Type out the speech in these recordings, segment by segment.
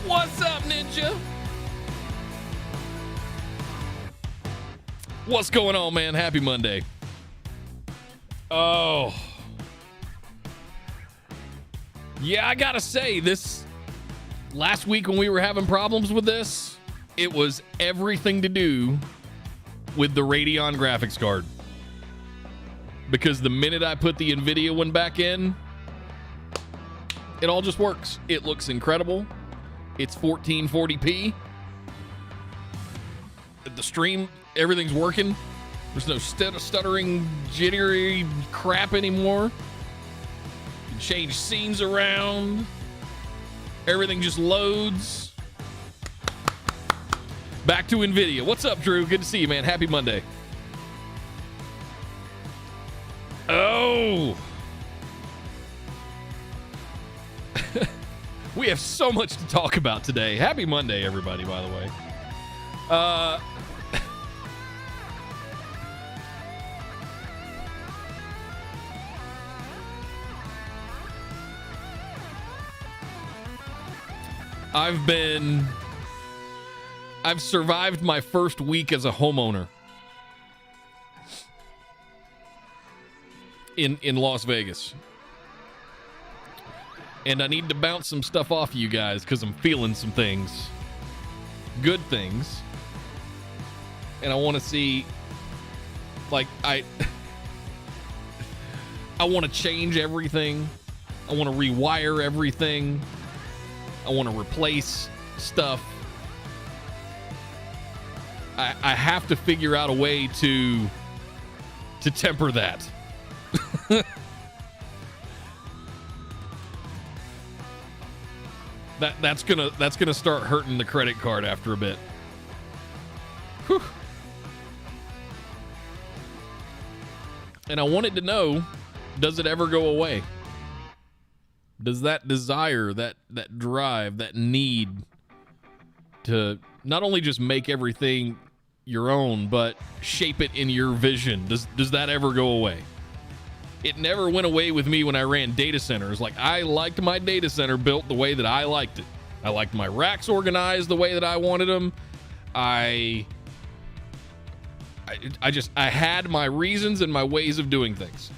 What's up, Ninja? What's going on, man? Happy Monday. Oh. Yeah, I gotta say, this last week when we were having problems with this, it was everything to do with the Radeon graphics card. Because the minute I put the NVIDIA one back in, it all just works. It looks incredible. It's 1440p. The stream, everything's working. There's no stuttering, jittery crap anymore. You can change scenes around. Everything just loads. Back to NVIDIA. What's up, Drew? Good to see you, man. Happy Monday. Oh. We have so much to talk about today. Happy Monday, everybody, by the way. I've survived my first week as a homeowner in Las Vegas. And I need to bounce some stuff off of you guys because I'm feeling some things. Good things. And I want to see, like, I want to change everything. I want to rewire everything. I want to replace stuff. I have to figure out a way to temper that. That's gonna start hurting the credit card after a bit. Whew. And I wanted to know, does it ever go away? Does that desire, that drive, that need to not only just make everything your own, but shape it in your vision, does that ever go away? It never went away with me when I ran data centers. Like, I liked my data center built the way that I liked it. I liked my racks organized the way that I wanted them. I had my reasons and my ways of doing things.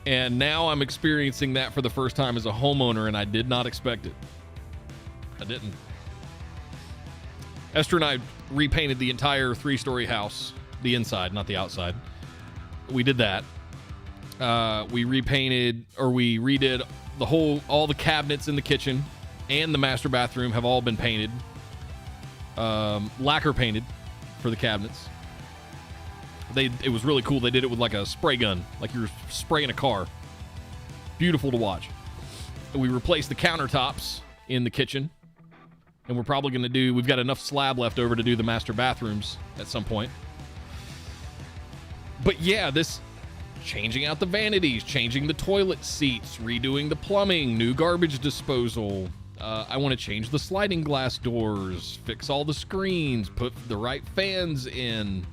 And now I'm experiencing that for the first time as a homeowner, and I did not expect it. I didn't. Esther and I repainted the entire 3-story house, the inside, not the outside. We did that. We repainted, or we redid all the cabinets in the kitchen and the master bathroom have all been painted. Lacquer painted for the cabinets. It was really cool. They did it with like a spray gun, like you were spraying a car. Beautiful to watch. We replaced the countertops in the kitchen. And we're probably going to we've got enough slab left over to do the master bathrooms at some point. But yeah, this changing out the vanities, changing the toilet seats, redoing the plumbing, new garbage disposal, I want to change the sliding glass doors, fix all the screens, put the right fans in,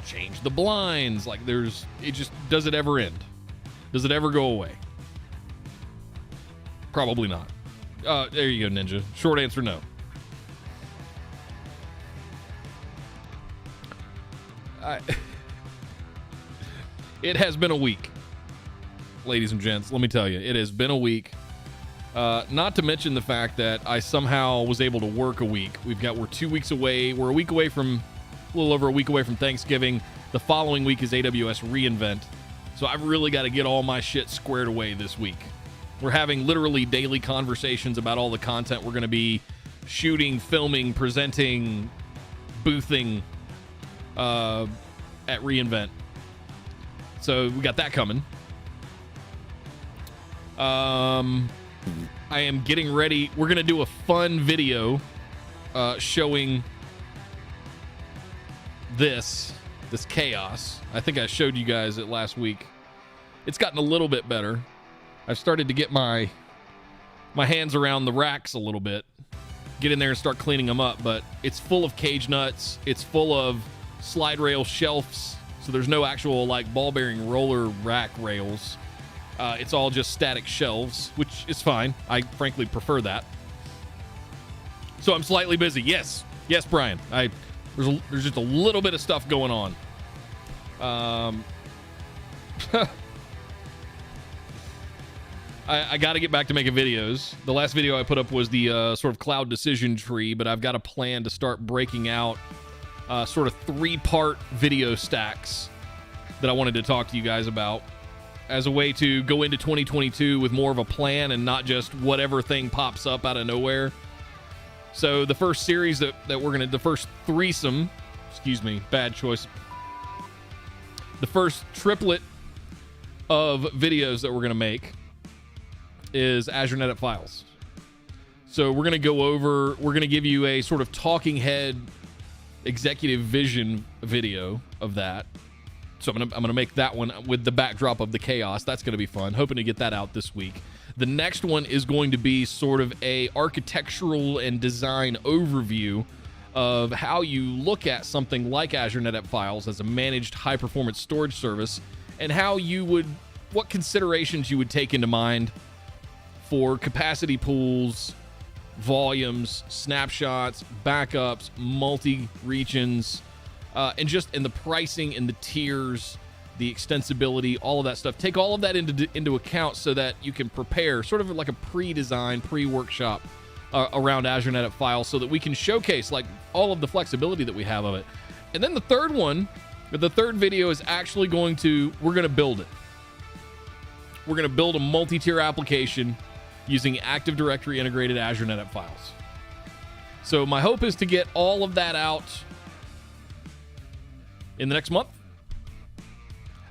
change the blinds. Like does it ever end? Does it ever go away? Probably not. There you go, Ninja. Short answer, no. It has been a week, ladies and gents. Let me tell you, it has been a week. Not to mention the fact that I somehow was able to work a week. We're 2 weeks away. We're a little over a week away from Thanksgiving. The following week is AWS reInvent. So I've really got to get all my shit squared away this week. We're having literally daily conversations about all the content we're going to be shooting, filming, presenting, boothing at reInvent. So we got that coming. I am getting ready. We're going to do a fun video showing this chaos. I think I showed you guys it last week. It's gotten a little bit better. I've started to get my hands around the racks a little bit. Get in there and start cleaning them up, but it's full of cage nuts. It's full of slide rail shelves, so there's no actual like ball bearing roller rack rails. It's all just static shelves, which is fine. I frankly prefer that. So I'm slightly busy. Yes, Brian. There's just a little bit of stuff going on. I got to get back to making videos. The last video I put up was the sort of cloud decision tree, but I've got a plan to start breaking out sort of 3-part video stacks that I wanted to talk to you guys about as a way to go into 2022 with more of a plan and not just whatever thing pops up out of nowhere. So the first series that we're going to, the first threesome, bad choice. The first triplet of videos that we're going to make is Azure NetApp Files. So we're going to give you a sort of talking head executive vision video of that. So I'm going to make that one with the backdrop of the chaos. That's going to be fun. Hoping to get that out this week. The next one is going to be sort of a architectural and design overview of how you look at something like Azure NetApp Files as a managed high-performance storage service, and what considerations you would take into mind for capacity pools, volumes, snapshots, backups, multi-regions, and the pricing and the tiers, the extensibility, all of that stuff. Take all of that into account so that you can prepare sort of like a pre-design, pre-workshop around Azure NetApp Files so that we can showcase like all of the flexibility that we have of it. And then the third video is actually we're going to build it. We're going to build a multi-tier application using Active Directory integrated Azure NetApp Files. So my hope is to get all of that out in the next month.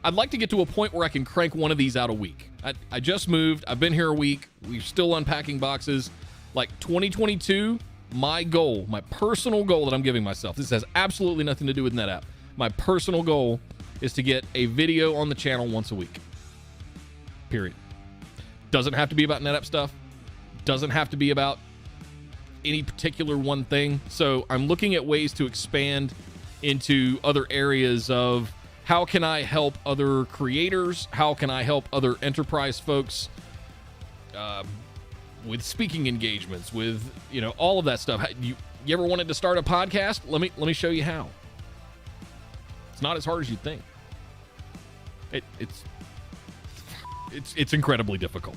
I'd like to get to a point where I can crank one of these out a week. I just moved. I've been here a week. We're still unpacking boxes. Like 2022, my personal goal that I'm giving myself, this has absolutely nothing to do with NetApp. My personal goal is to get a video on the channel once a week. Period. Doesn't have to be about NetApp stuff. Doesn't have to be about any particular one thing. So I'm looking at ways to expand into other areas of how can I help other creators? How can I help other enterprise folks with speaking engagements, with all of that stuff? You ever wanted to start a podcast? Let me show you how. It's not as hard as you'd think. It's incredibly difficult.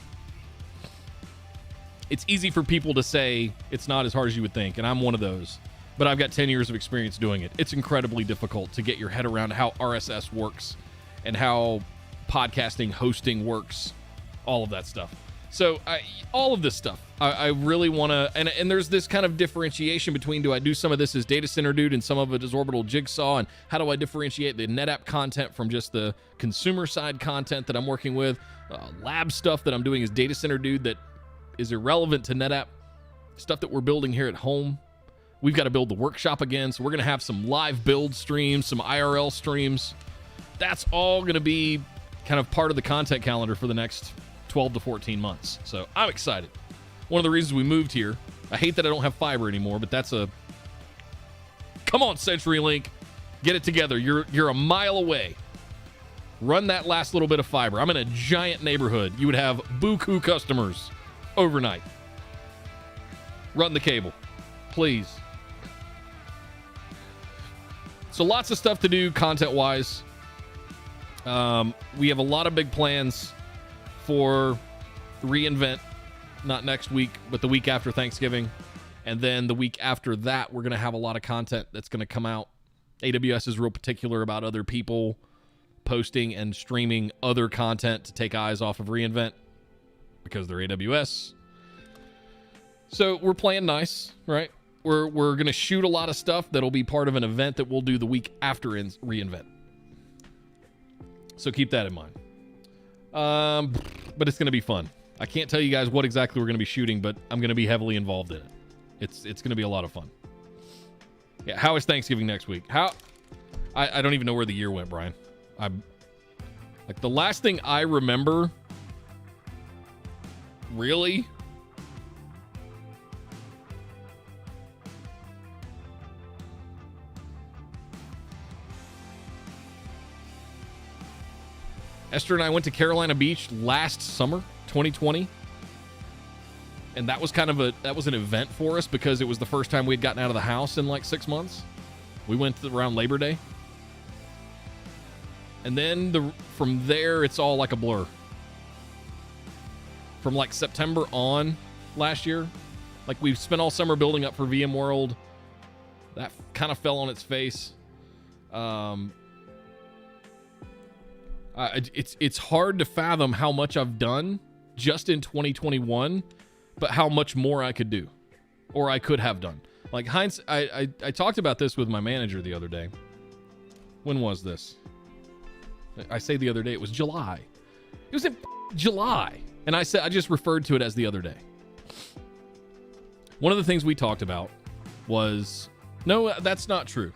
It's easy for people to say it's not as hard as you would think, and I'm one of those. But I've got 10 years of experience doing it. It's incredibly difficult to get your head around how RSS works and how podcasting, hosting works, all of that stuff. So all of this stuff, I really want to, and there's this kind of differentiation between, do I do some of this as Data Center Dude and some of it as Orbital Jigsaw, and how do I differentiate the NetApp content from just the consumer side content that I'm working with, lab stuff that I'm doing as Data Center Dude that is irrelevant to NetApp, stuff that we're building here at home. We've got to build the workshop again, so we're going to have some live build streams, some IRL streams. That's all going to be kind of part of the content calendar for the next 12 to 14 months. So I'm excited. one of the reasons we moved here. I hate that I don't have fiber anymore, but that's a... Come on, CenturyLink. Get it together. You're a mile away. Run that last little bit of fiber. I'm in a giant neighborhood. You would have buku customers overnight. Run the cable, please. So lots of stuff to do content-wise. We have a lot of big plans for reInvent, not next week, but the week after Thanksgiving. And then the week after that, we're going to have a lot of content that's going to come out. AWS is real particular about other people posting and streaming other content to take eyes off of reInvent because they're AWS. So we're playing nice, right? We're going to shoot a lot of stuff that'll be part of an event that we'll do the week after reInvent. So keep that in mind. But it's going to be fun. I can't tell you guys what exactly we're going to be shooting, but I'm going to be heavily involved in it. It's going to be a lot of fun. Yeah, how is Thanksgiving next week? I don't even know where the year went, Brian. I'm like, the last thing I remember, really, Esther and I went to Carolina Beach last summer, 2020. And that was an event for us because it was the first time we had gotten out of the house in like 6 months. We went around Labor Day. And then from there, it's all like a blur. From like September on last year, like we've spent all summer building up for VMworld. That kind of fell on its face. It's hard to fathom how much I've done just in 2021, but how much more I could do, or I could have done. Like Heinz, I talked about this with my manager the other day. When was this? I say the other day, it was July. It was in July. And I just referred to it as the other day. One of the things we talked about was, no, that's not true.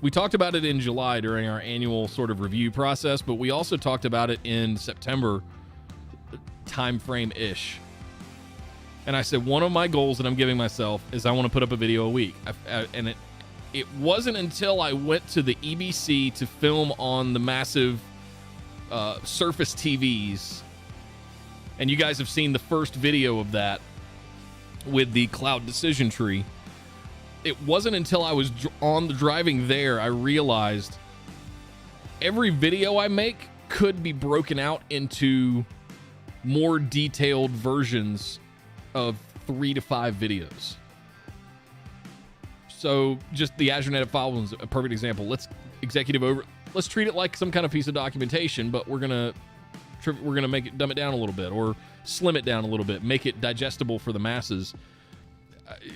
We talked about it in July during our annual sort of review process, but we also talked about it in September time frame-ish. And I said, one of my goals that I'm giving myself is I want to put up a video a week. And it wasn't until I went to the EBC to film on the massive Surface TVs, and you guys have seen the first video of that with the cloud decision tree. It wasn't until I was on the driving there I realized every video I make could be broken out into more detailed versions of 3 to 5 videos. So just the Azure NetApp file was a perfect example. Let's treat it like some kind of piece of documentation, but we're gonna dumb it down a little bit, or slim it down a little bit, make it digestible for the masses.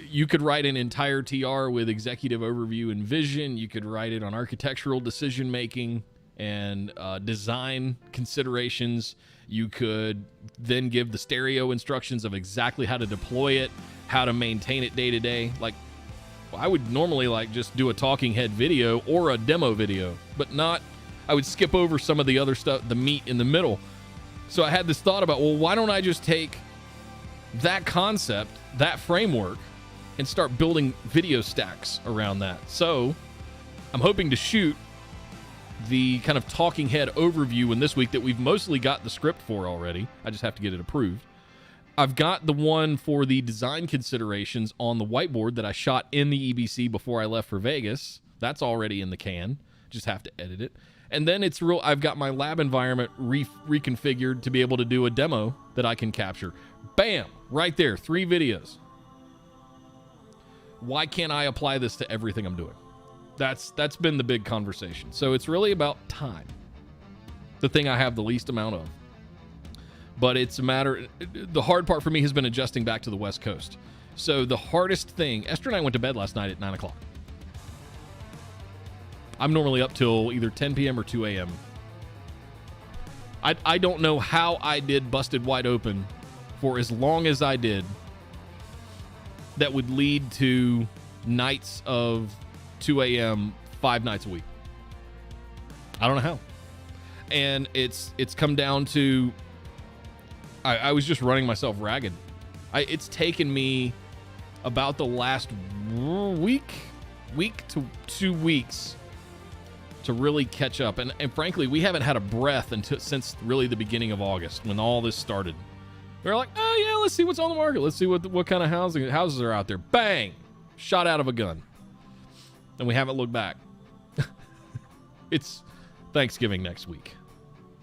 You could write an entire TR with executive overview and vision. You could write it on architectural decision making and design considerations. You could then give the stereo instructions of exactly how to deploy it, how to maintain it day to day. Like, I would normally like just do a talking head video or a demo video, but not, I would skip over some of the other stuff, the meat in the middle. So I had this thought about, well, why don't I just take that concept, that framework, and start building video stacks around that? So I'm hoping to shoot the kind of talking head overview in this week that we've mostly got the script for already. I just have to get it approved. I've got the one for the design considerations on the whiteboard that I shot in the EBC before I left for Vegas. That's already in the can. Just have to edit it. And then I've got my lab environment reconfigured to be able to do a demo that I can capture. Bam! Right there, 3 videos. Why can't I apply this to everything I'm doing? That's been the big conversation. So it's really about time. The thing I have the least amount of. But it's a matter, the hard part for me has been adjusting back to the West Coast. So the hardest thing, Esther and I went to bed last night at 9 o'clock. I'm normally up till either 10 p.m. or 2 a.m. I don't know how I did busted wide open for as long as I did. That would lead to nights of 2 a.m. 5 nights a week. I don't know how. And it's come down to, I was just running myself ragged. It's taken me about the last week to 2 weeks to really catch up. And frankly, we haven't had a breath since really the beginning of August when all this started. We were like, oh yeah, let's see what's on the market. Let's see what kind of houses are out there. Bang! Shot out of a gun. And we haven't looked back. It's Thanksgiving next week.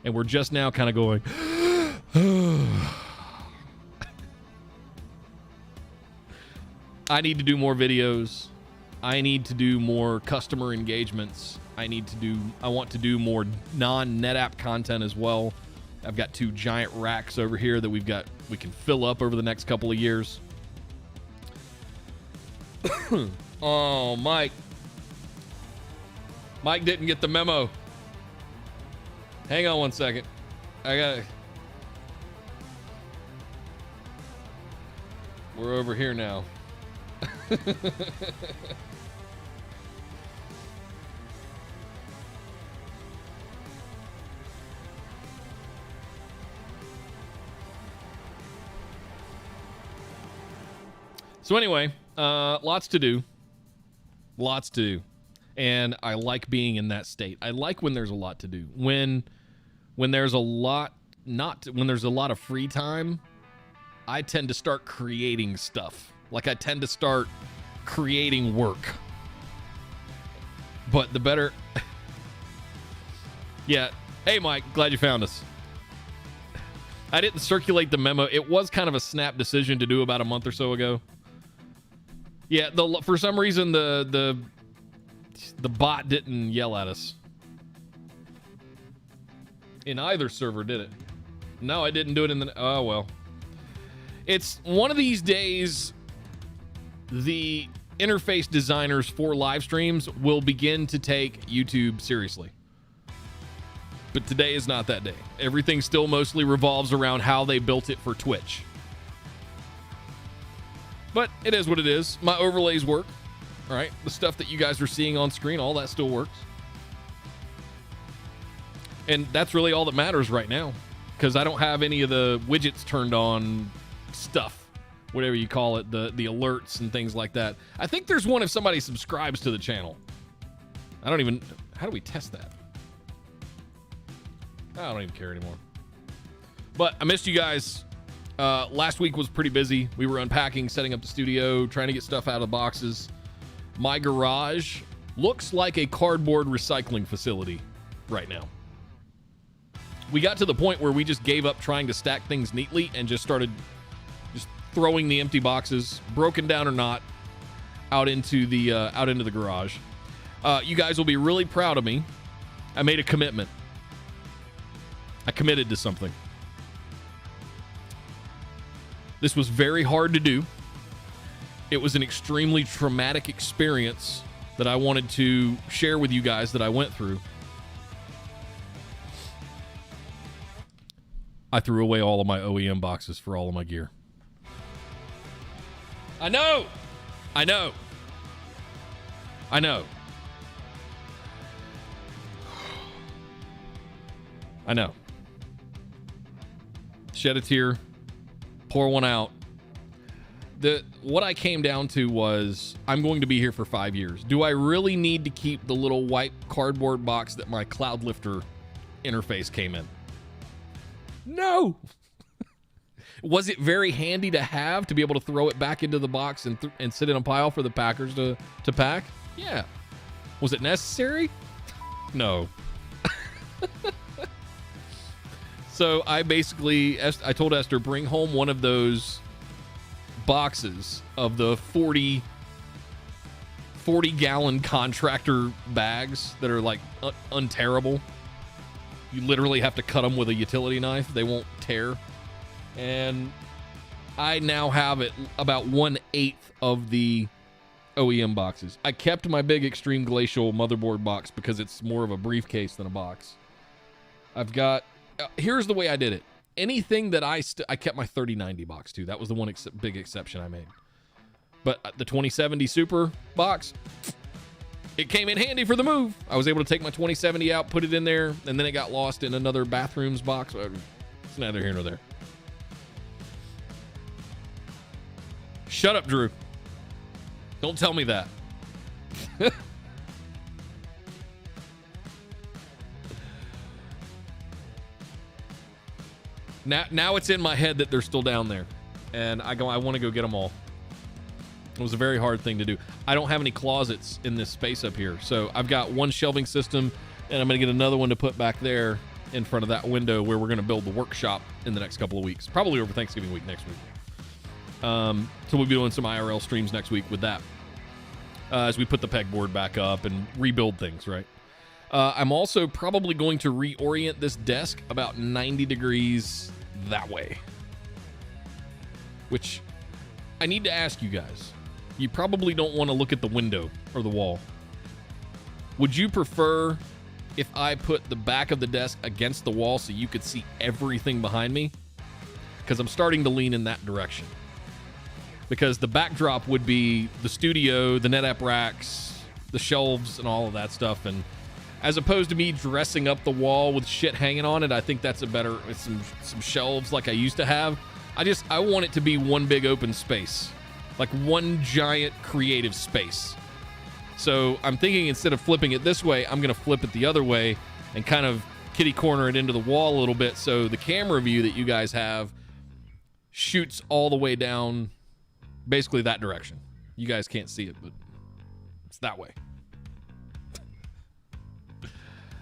And we're just now kind of going, I need to do more videos. I need to do more customer engagements. I want to do more non-NetApp content as well. I've got 2 giant racks over here that we can fill up over the next couple of years. Oh, Mike. Mike didn't get the memo. Hang on one second. We're over here now. So anyway, lots to do. And I like being in that state. I like when there's a lot to do. When there's a lot of free time, I tend to start creating stuff. Like I tend to start creating work. But the better Yeah. Hey Mike, glad you found us. I didn't circulate the memo. It was kind of a snap decision to do about a month or so ago. Yeah, for some reason the bot didn't yell at us. In either server, did it? No, I didn't do it in the... Oh, well. It's one of these days, the interface designers for live streams will begin to take YouTube seriously. But today is not that day. Everything still mostly revolves around how they built it for Twitch. But it is what it is. My overlays work. All right, the stuff that you guys are seeing on screen, all that still works. And that's really all that matters right now, because I don't have any of the widgets turned on stuff, whatever you call it, the alerts and things like that. I think there's one if somebody subscribes to the channel. How do we test that? I don't even care anymore. But I missed you guys. Last week was pretty busy. We were unpacking, setting up the studio, trying to get stuff out of boxes. My garage looks like a cardboard recycling facility right now. We got to the point where we just gave up trying to stack things neatly and just started just throwing the empty boxes, broken down or not, out into the garage. You guys will be really proud of me. I made a commitment. I committed to something. This was very hard to do. It was an extremely traumatic experience that I wanted to share with you guys that I went through. I threw away all of my OEM boxes for all of my gear. I know. I know. Shed a tear. Pour one out. What I came down to was, I'm going to be here for 5 years. Do I really need to keep the little white cardboard box that my Cloud Lifter interface came in? No. Was it very handy to have, to be able to throw it back into the box and sit in a pile for the packers to pack? Yeah. Was it necessary? No. So I told Esther, bring home one of those boxes of the 40-gallon contractor bags that are like unterrible. You literally have to cut them with a utility knife. They won't tear. And I now have it about 1/8 of the OEM boxes. I kept my big Extreme Glacial motherboard box because it's more of a briefcase than a box. I've got... here's the way I did it. Anything that I kept my 3090 box too. That was the one big exception I made. But the 2070 Super box, it came in handy for the move. I was able to take my 2070 out, put it in there, and then it got lost in another bathroom's box. It's neither here nor there. Shut up, Drew. Don't tell me that. Now it's in my head that they're still down there, and I want to go get them all. It was a very hard thing to do. I don't have any closets in this space up here, so I've got one shelving system, and I'm going to get another one to put back there in front of that window where we're going to build the workshop in the next couple of weeks, probably over Thanksgiving week next week. So we'll be doing some IRL streams next week with that as we put the pegboard back up and rebuild things, right? I'm also probably going to reorient this desk about 90 degrees that way, which I need to ask you guys. You probably don't want to look at the window or the wall. Would you prefer if I put the back of the desk against the wall so you could see everything behind me? Because I'm starting to lean in that direction. Because the backdrop would be the studio, the NetApp racks, the shelves, and all of that stuff. And as opposed to me dressing up the wall with shit hanging on it, I think that's a better, some shelves like I used to have. I want it to be one big open space. Like one giant creative space. So I'm thinking instead of flipping it this way, I'm going to flip it the other way and kind of kitty corner it into the wall a little bit so the camera view that you guys have shoots all the way down basically that direction. You guys can't see it, but it's that way.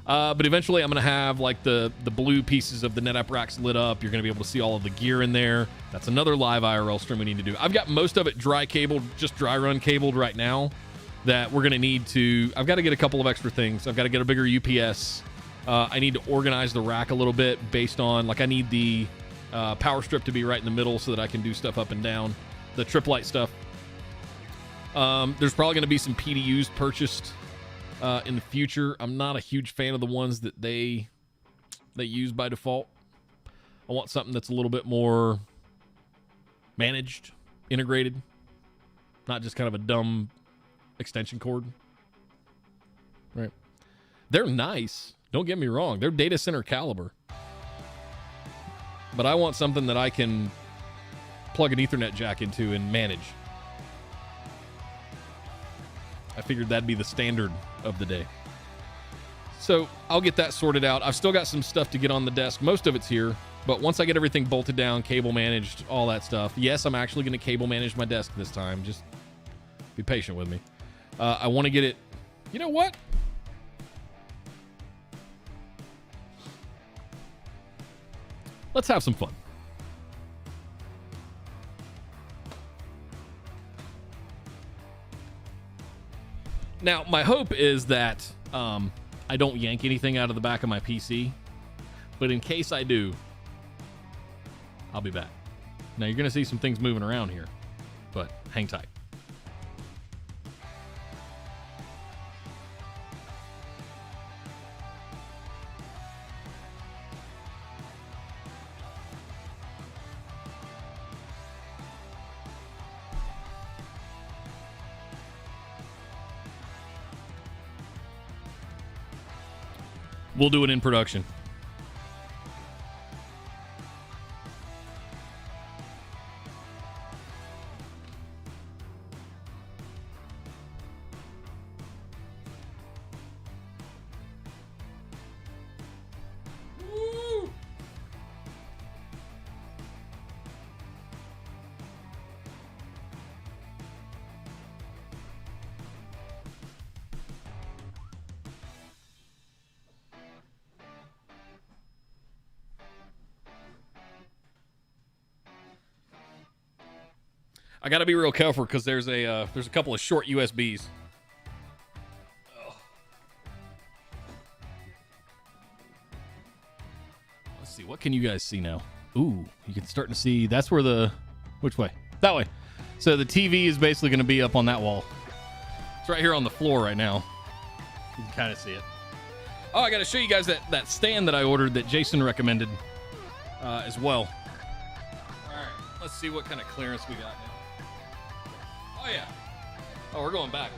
But eventually I'm going to have like the blue pieces of the NetApp racks lit up. You're going to be able to see all of the gear in there. That's another live IRL stream we need to do. I've got most of it dry cabled, just dry run cabled right now that we're going to need to... I've got to get a couple of extra things. I've got to get a bigger UPS. I need to organize the rack a little bit based on... Like I need the power strip to be right in the middle so that I can do stuff up and down. The trip light stuff. There's probably going to be some PDUs purchased in the future. I'm not a huge fan of the ones that they use by default. I want something that's a little bit more managed, integrated, not just kind of a dumb extension cord. Right? They're nice. Don't get me wrong. They're data center caliber. But I want something that I can plug an Ethernet jack into and manage. I figured that'd be the standard of the day. So I'll get that sorted out. I've still got some stuff to get on the desk. Most of it's here, but once I get everything bolted down, cable managed, all that stuff. Yes, I'm actually going to cable manage my desk this time. Just be patient with me. I want to get it... You know what? Let's have some fun. Now, my hope is that I don't yank anything out of the back of my PC, but in case I do, I'll be back. Now, you're going to see some things moving around here, but hang tight. We'll do it in production. I got to be real careful because there's a couple of short USBs. Ugh. Let's see. What can you guys see now? Ooh, you can start to see. That's where the... Which way? That way. So the TV is basically going to be up on that wall. It's right here on the floor right now. You can kind of see it. Oh, I got to show you guys that stand that I ordered that Jason recommended as well. All right. Let's see what kind of clearance we got now. Oh, yeah. Oh, we're going back.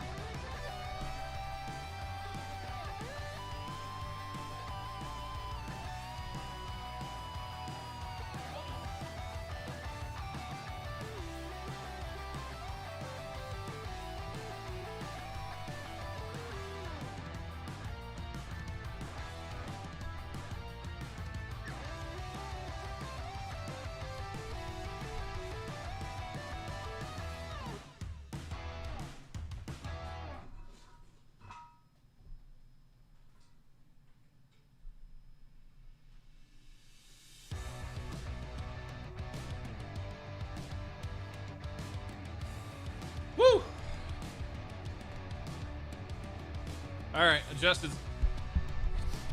All right, adjusted.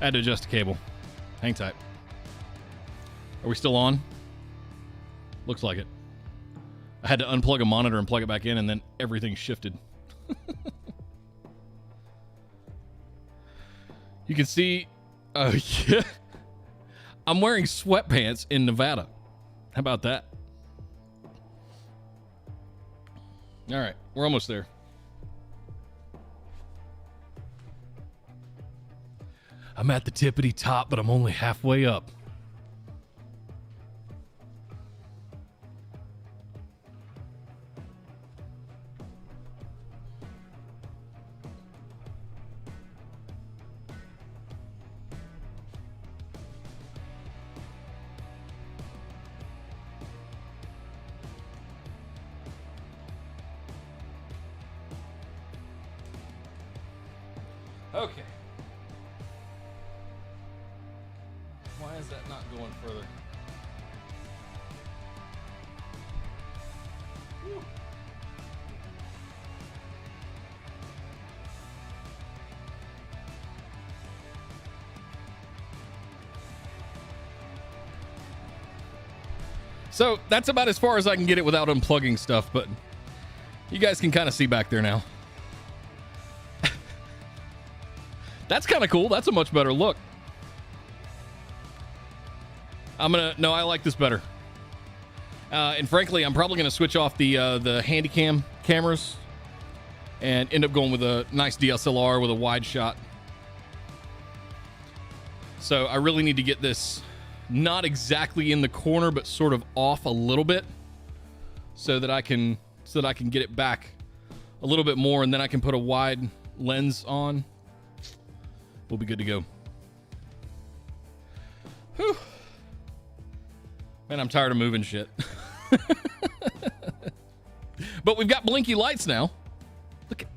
I had to adjust the cable. Hang tight. Are we still on? Looks like it. I had to unplug a monitor and plug it back in, and then everything shifted. You can see, yeah. I'm wearing sweatpants in Nevada. How about that? All right, we're almost there. I'm at the tippity top, but I'm only halfway up. Okay. Why is that not going further? Whew. So that's about as far as I can get it without unplugging stuff, but you guys can kind of see back there now. That's kind of cool. That's a much better look. No, I like this better. And frankly, I'm probably gonna switch off the Handycam cameras and end up going with a nice DSLR with a wide shot. So I really need to get this not exactly in the corner, but sort of off a little bit, so that I can get it back a little bit more, and then I can put a wide lens on. We'll be good to go. Whew. Man, I'm tired of moving shit. But we've got blinky lights now. Look at,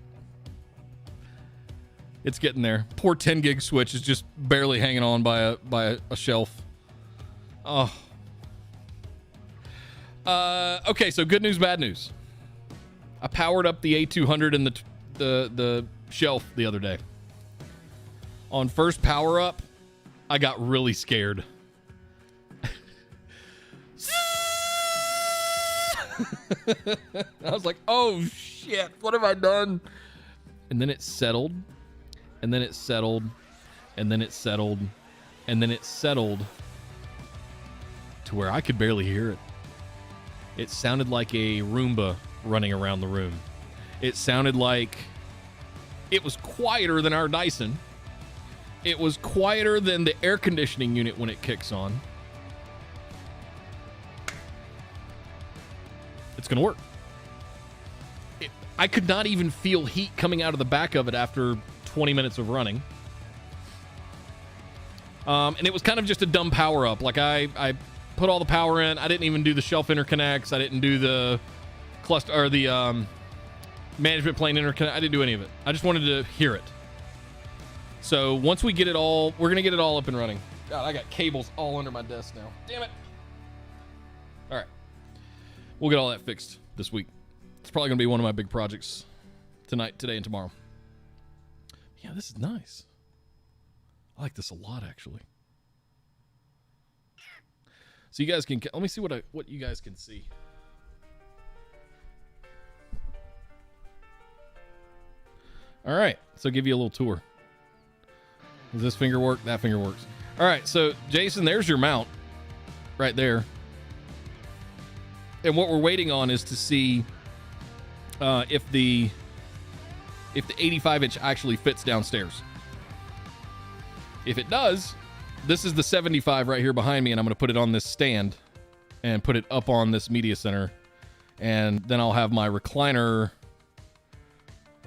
it's getting there. Poor 10 gig switch is just barely hanging on by a shelf. Oh. Okay, so good news, bad news. I powered up the A200 in the shelf the other day. On first power up, I got really scared. I was like, oh shit, what have I done? And then it settled, and then it settled, and then it settled, and then it settled to where I could barely hear it. It sounded like a Roomba running around the room. It sounded like it was quieter than our Dyson. It was quieter than the air conditioning unit when it kicks on. It's going to work. I could not even feel heat coming out of the back of it after 20 minutes of running. And it was kind of just a dumb power up. Like I put all the power in. I didn't even do the shelf interconnects. I didn't do the cluster or the management plane interconnect. I didn't do any of it. I just wanted to hear it. So once we get it all, we're going to get it all up and running. God, I got cables all under my desk now. Damn it. All right. We'll get all that fixed this week. It's probably going to be one of my big projects tonight, today, and tomorrow. Yeah, this is nice. I like this a lot, actually. So you guys can, let me see what you guys can see. All right, so give you a little tour. Does this finger work? That finger works. All right, so Jason, there's your mount right there. And what we're waiting on is to see if the 85-inch actually fits downstairs. If it does, this is the 75 right here behind me, and I'm going to put it on this stand and put it up on this media center. And then I'll have my recliner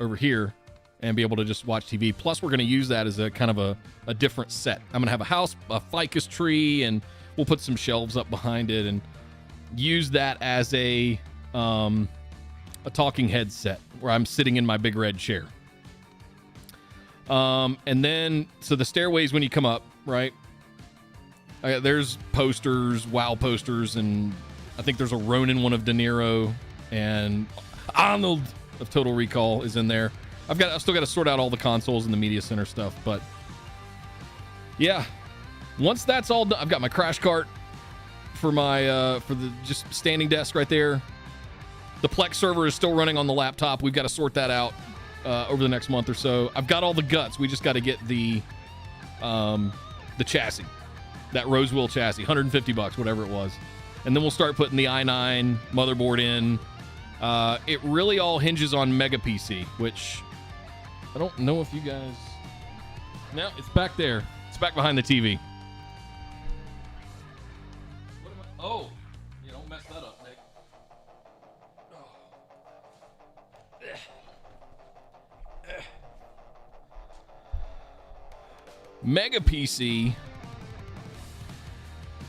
over here and be able to just watch TV. Plus, we're going to use that as a kind of a different set. I'm going to have a ficus tree, and we'll put some shelves up behind it and use that as a talking head set where I'm sitting in my big red chair. And then, so the stairways when you come up, right? There's posters, WoW posters, and I think there's a Ronin one of De Niro, and Arnold of Total Recall is in there. I've still got to sort out all the consoles and the media center stuff, but yeah, once that's all done, I've got my crash cart for my for the just standing desk right there. The Plex server is still running on the laptop. We've got to sort that out over the next month or so. I've got all the guts. We just got to get the chassis, that rose wheel chassis, $150, whatever it was, and then we'll start putting the i9 motherboard in. It really all hinges on Mega PC, which I don't know if you guys. No, it's back there. It's back behind the TV. Oh, yeah, don't mess that up, Nick. Mega PC.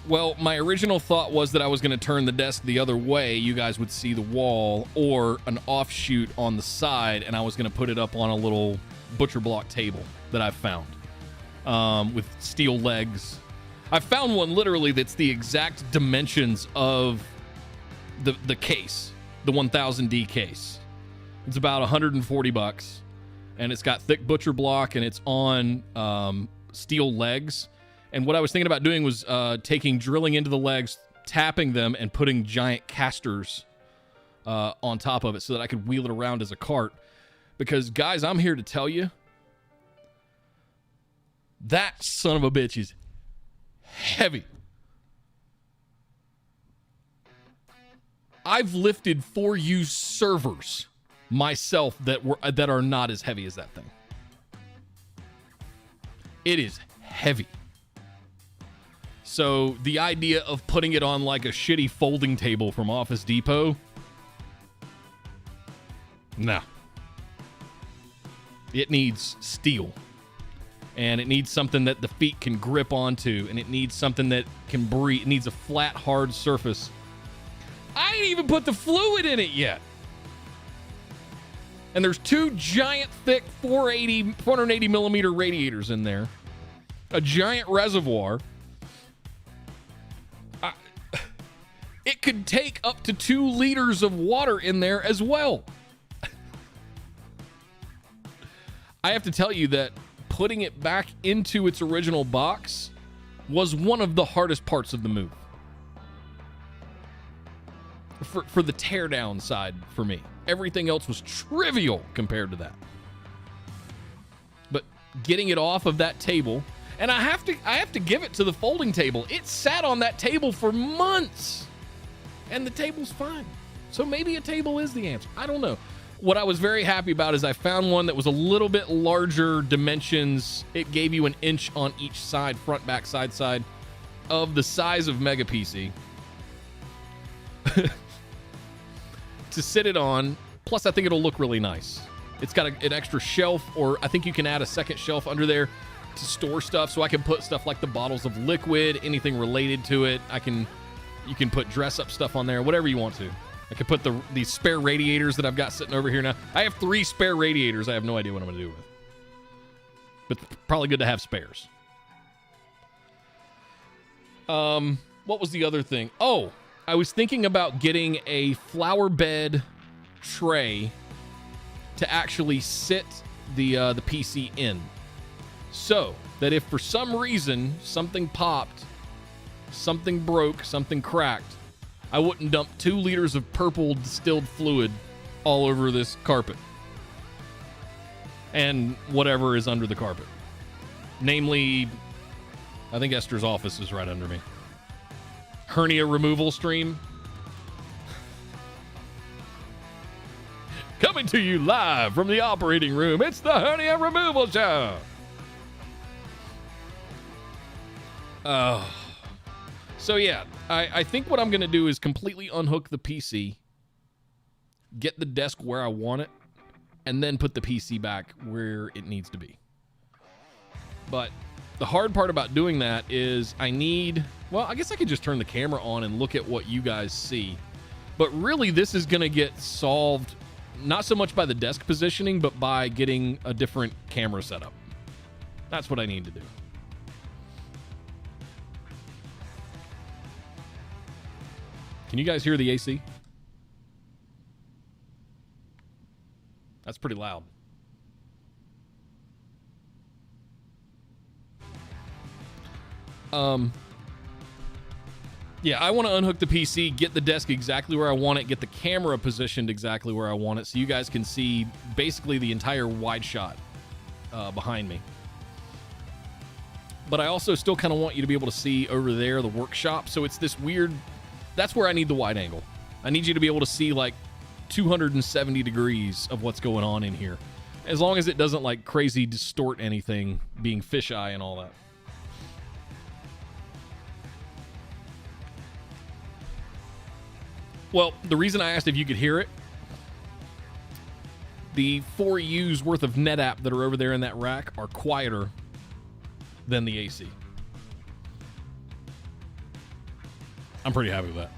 Well, my original thought was that I was going to turn the desk the other way. You guys would see the wall or an offshoot on the side, and I was going to put it up on a little butcher block table that I've found with steel legs. I found one literally that's the exact dimensions of the case, the 1000D case. It's about $140, and it's got thick butcher block, and it's on steel legs. And what I was thinking about doing was drilling into the legs, tapping them, and putting giant casters on top of it so that I could wheel it around as a cart. Because, guys, I'm here to tell you, that son of a bitch is heavy. I've lifted 4U servers myself that are not as heavy as that thing. It is heavy. So the idea of putting it on like a shitty folding table from Office Depot, no. It needs steel. And it needs something that the feet can grip onto. And it needs something that can breathe. It needs a flat, hard surface. I ain't even put the fluid in it yet. And there's two giant, thick 480 millimeter radiators in there. A giant reservoir. It could take up to 2 liters of water in there as well. I have to tell you that putting it back into its original box was one of the hardest parts of the move. For the teardown side for me. Everything else was trivial compared to that. But getting it off of that table, and I have to give it to the folding table. It sat on that table for months. And the table's fine. So maybe a table is the answer. I don't know. What I was very happy about is I found one that was a little bit larger dimensions. It gave you an inch on each side, front, back, side, of the size of Mega PC. To sit it on. Plus, I think it'll look really nice. It's got an extra shelf, or I think you can add a second shelf under there to store stuff. So I can put stuff like the bottles of liquid, anything related to it. You can put dress-up stuff on there, whatever you want to. I could put these spare radiators that I've got sitting over here now. I have 3 spare radiators I have no idea what I'm going to do with. But probably good to have spares. What was the other thing? Oh, I was thinking about getting a flower bed tray to actually sit the PC in. So that if for some reason something popped, something broke, something cracked, I wouldn't dump 2 liters of purple distilled fluid all over this carpet. And whatever is under the carpet. Namely, I think Esther's office is right under me. Hernia removal stream. Coming to you live from the operating room, it's the Hernia Removal Show. Oh. So yeah, I think what I'm going to do is completely unhook the PC, get the desk where I want it, and then put the PC back where it needs to be. But the hard part about doing that is I guess I could just turn the camera on and look at what you guys see. But really, this is going to get solved not so much by the desk positioning, but by getting a different camera setup. That's what I need to do. Can you guys hear the AC? That's pretty loud. Yeah, I want to unhook the PC, get the desk exactly where I want it, get the camera positioned exactly where I want it, so you guys can see basically the entire wide shot behind me. But I also still kind of want you to be able to see over there the workshop, so it's this weird... That's where I need the wide angle. I need you to be able to see like 270 degrees of what's going on in here. As long as it doesn't like crazy distort anything, being fisheye and all that. Well, the reason I asked if you could hear it, the 4 U's worth of NetApp that are over there in that rack are quieter than the AC. I'm pretty happy with that.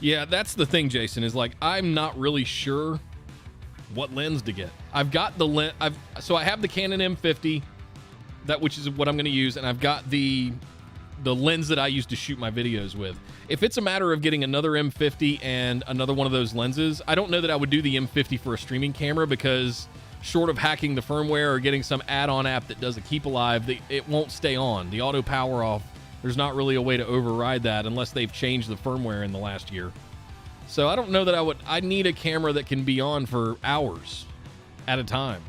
Yeah, that's the thing, Jason, is like, I'm not really sure what lens to get. I've got the lens, so I have the Canon M50, which is what I'm going to use, and I've got the lens that I use to shoot my videos with. If it's a matter of getting another M50 and another one of those lenses, I don't know that I would do the M50 for a streaming camera, because short of hacking the firmware or getting some add-on app that does a keep alive, it won't stay on. The auto power off, there's not really a way to override that unless they've changed the firmware in the last year. So I don't know that I need a camera that can be on for hours at a time.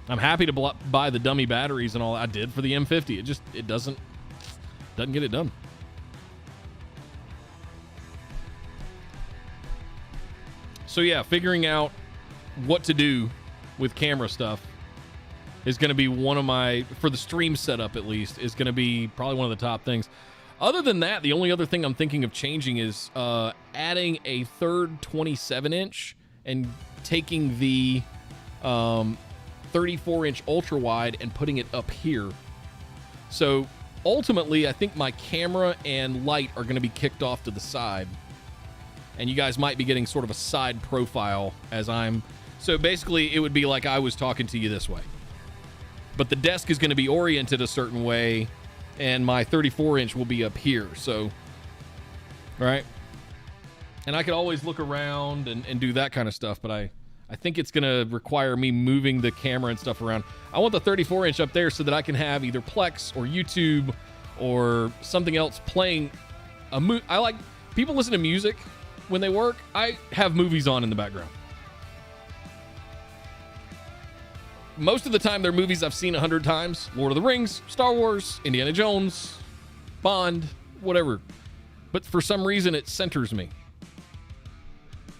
I'm happy to buy the dummy batteries and all I did for the M50. It doesn't get it done. So yeah, figuring out what to do with camera stuff is going to be one of my, for the stream setup at least, is going to be probably one of the top things. Other than that, the only other thing I'm thinking of changing is adding a third 27-inch and taking the 34-inch ultra wide and putting it up here. So ultimately, I think my camera and light are going to be kicked off to the side, and you guys might be getting sort of a side profile as I'm... So basically, it would be like I was talking to you this way. But the desk is going to be oriented a certain way, and my 34-inch will be up here, so... Right? And I could always look around and do that kind of stuff, but I think it's going to require me moving the camera and stuff around. I want the 34-inch up there so that I can have either Plex or YouTube or something else playing a I like... People listen to music when they work. I have movies on in the background. Most of the time, they're movies I've seen 100 times. Lord of the Rings, Star Wars, Indiana Jones, Bond, whatever. But for some reason, it centers me.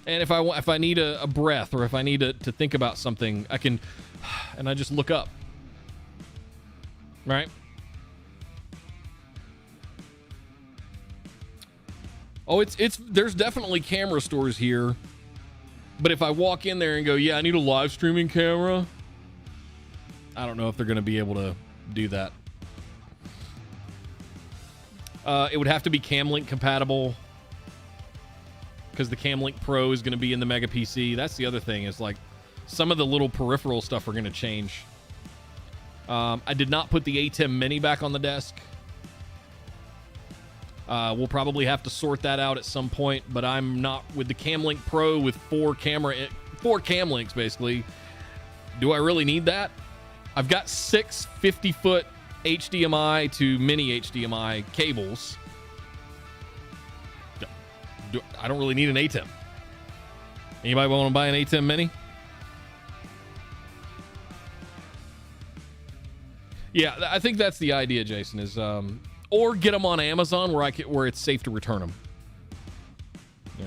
And if I need a breath, or if I need to think about something, I can, and I just look up. Right? Oh, there's definitely camera stores here. But if I walk in there and go, yeah, I need a live streaming camera, I don't know if they're going to be able to do that. It would have to be Camlink compatible, because the Camlink Pro is going to be in the Mega PC. That's the other thing, is like some of the little peripheral stuff are going to change. I did not put the A10 Mini back on the desk. We'll probably have to sort that out at some point, but I'm not with the Camlink Pro with 4 Camlinks basically. Do I really need that? I've got 6 50-foot HDMI to mini HDMI cables. I don't really need an A10. Anybody want to buy an A10 Mini? Yeah, I think that's the idea, Jason, is or get them on Amazon where it's safe to return them. Yeah.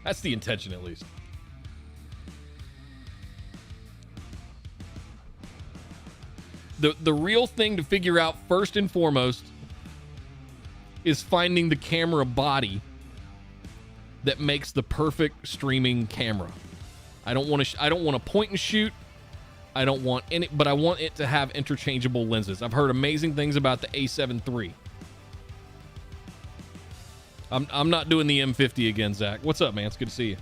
That's the intention, at least. The real thing to figure out first and foremost is finding the camera body that makes the perfect streaming camera. I don't want to point and shoot. I don't want any, but I want it to have interchangeable lenses. I've heard amazing things about the A7 III. I'm not doing the M50 again, Zach. What's up, man? It's good to see you.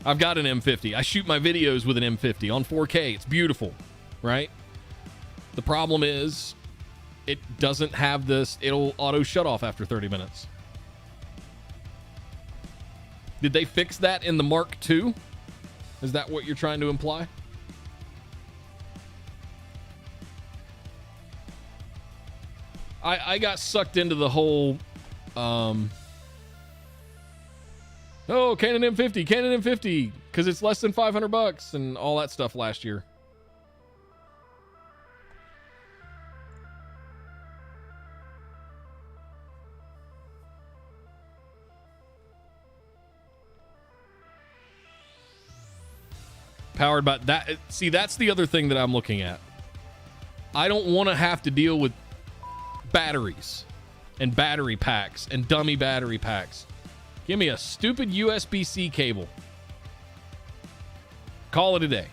I've got an M50. I shoot my videos with an M50 on 4K. It's beautiful, right? The problem is it doesn't have this. It'll auto shut off after 30 minutes. Did they fix that in the Mark II? Is that what you're trying to imply? I got sucked into the whole, oh, Canon M50, because it's less than $500 and all that stuff last year. Powered by that. See, that's the other thing that I'm looking at. I don't want to have to deal with batteries and battery packs and dummy battery packs. Give me a stupid USB-C cable. Call it a day.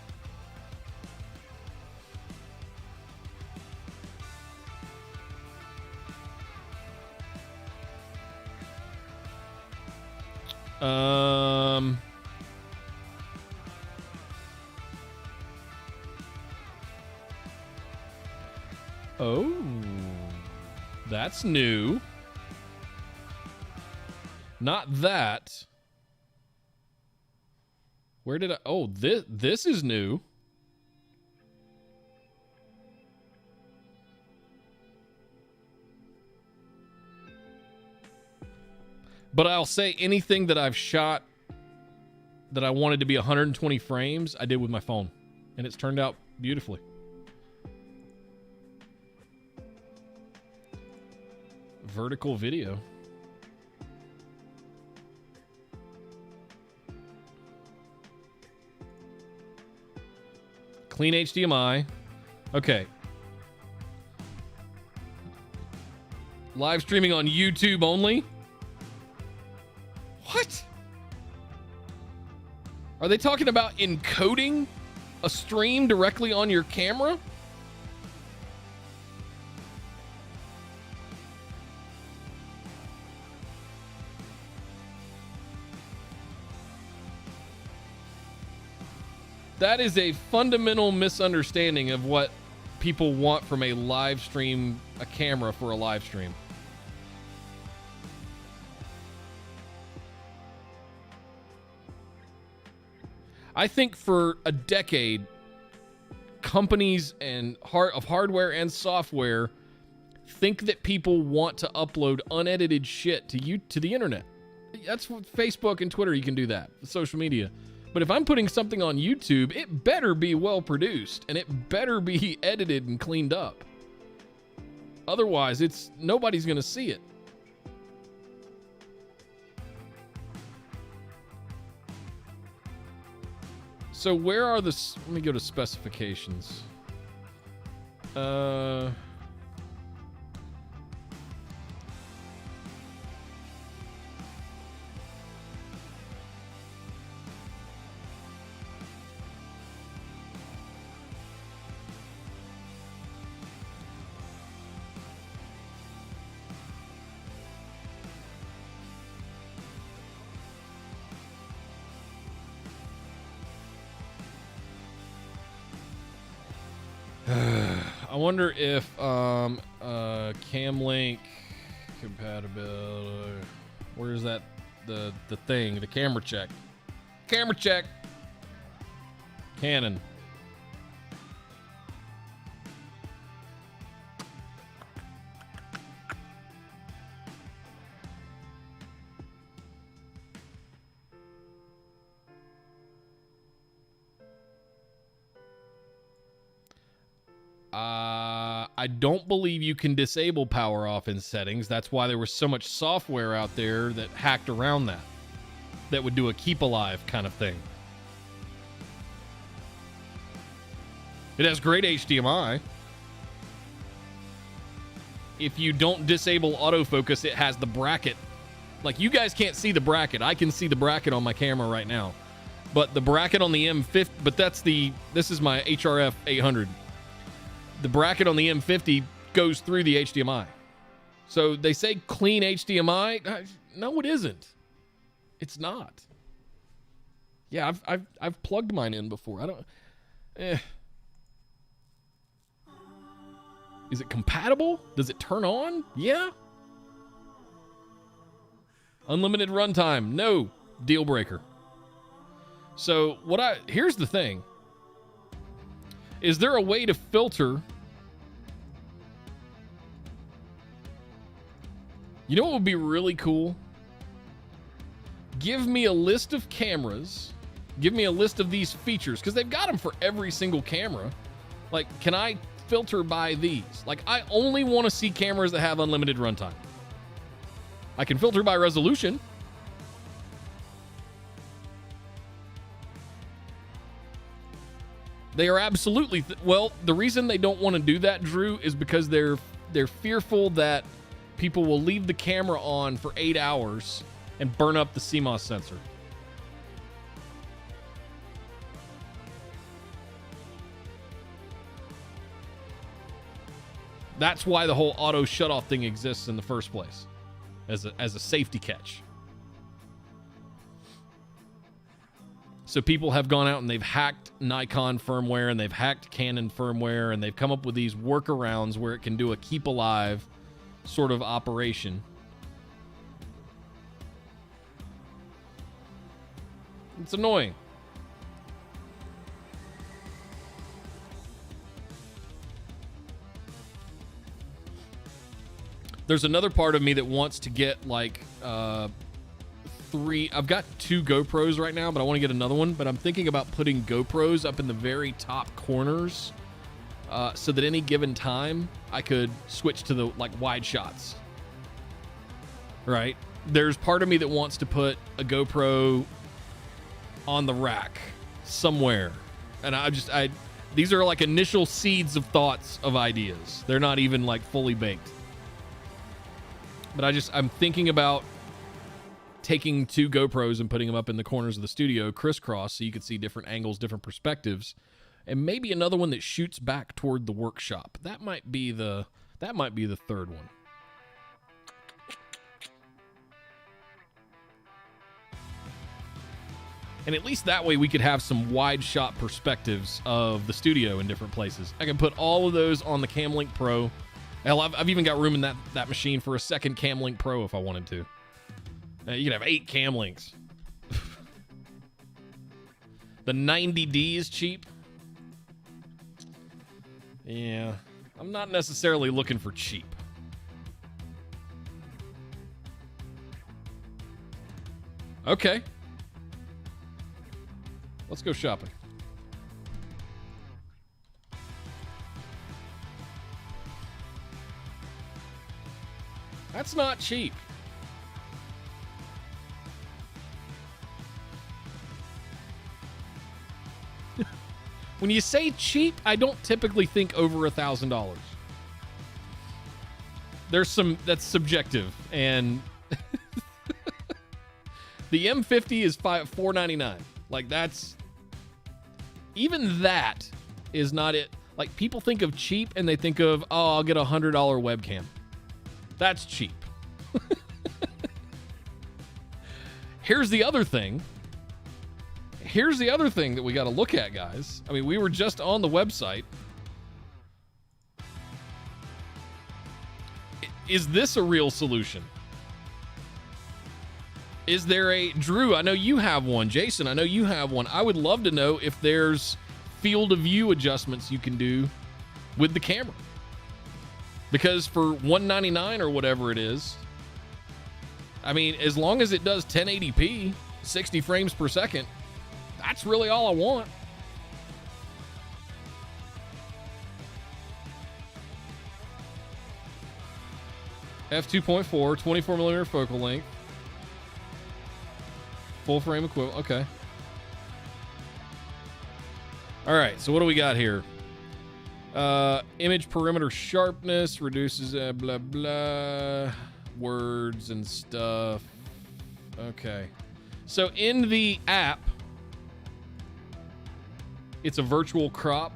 Oh, that's new. Not that. Where did I? Oh, this is new. But I'll say anything that I've shot that I wanted to be 120 frames, I did with my phone, and it's turned out beautifully. Vertical video. Clean HDMI. Okay. Live streaming on YouTube only? What? Are they talking about encoding a stream directly on your camera? That is a fundamental misunderstanding of what people want from a live stream, a camera for a live stream. I think for a decade, companies and hardware and software think that people want to upload unedited shit to the internet. That's what Facebook and Twitter, you can do that, social media. But if I'm putting something on YouTube, it better be well produced and it better be edited and cleaned up. Otherwise, nobody's going to see it. So where are let me go to specifications. I wonder if Camlink compatibility. Where's that the thing? The camera check. Camera check. Canon. I don't believe you can disable power off in settings. That's why there was so much software out there that hacked around that would do a keep alive kind of thing. It has great HDMI. If you don't disable autofocus, it has the bracket. Like, you guys can't see the bracket. I can see the bracket on my camera right now. But the bracket on the M50, but this is my HRF 800. The bracket on the M50 goes through the HDMI. So they say clean HDMI. No, it isn't. It's not. Yeah, I've plugged mine in before. I don't. Is it compatible? Does it turn on? Yeah. Unlimited runtime. No. Deal breaker. So here's the thing. Is there a way to filter? You know what would be really cool? Give me a list of cameras. Give me a list of these features, because they've got them for every single camera. Like, can I filter by these? Like, I only want to see cameras that have unlimited runtime. I can filter by resolution. They are absolutely... well, the reason they don't want to do that, Drew, is because they're fearful that people will leave the camera on for 8 hours and burn up the CMOS sensor. That's why the whole auto shutoff thing exists in the first place, as a safety catch. So people have gone out and they've hacked Nikon firmware and they've hacked Canon firmware, and they've come up with these workarounds where it can do a keep alive sort of operation. It's annoying. There's another part of me that wants to get like I've got 2 GoPros right now, but I want to get another one. But I'm thinking about putting GoPros up in the very top corners, so that any given time I could switch to the like wide shots. Right? There's part of me that wants to put a GoPro on the rack somewhere, and these are like initial seeds of thoughts of ideas. They're not even like fully baked. But I'm thinking about taking 2 GoPros and putting them up in the corners of the studio crisscross, so you could see different angles, different perspectives, and maybe another one that shoots back toward the workshop. That might be the third one. And at least that way we could have some wide shot perspectives of the studio in different places. I can put all of those on the Camlink Pro. Hell, I've even got room in that machine for a second Camlink Pro if I wanted to. You can have 8 Camlinks. The 90D is cheap. Yeah, I'm not necessarily looking for cheap. Okay. Let's go shopping. That's not cheap. When you say cheap, I don't typically think over $1,000. That's subjective, and the M50 is $499. Like, even that is not it. Like, people think of cheap and they think of, oh, I'll get a $100 webcam. That's cheap. Here's the other thing that we got to look at, guys. I mean, we were just on the website. Is this a real solution? Is there Drew, I know you have one. Jason, I know you have one. I would love to know if there's field of view adjustments you can do with the camera. Because for $199 or whatever it is, I mean, as long as it does 1080p, 60 frames per second, that's really all I want. f2.4, 24 millimeter focal length. Full frame equivalent. Okay. All right. So what do we got here? Image perimeter sharpness reduces blah blah words and stuff. Okay. So in the app, it's a virtual crop.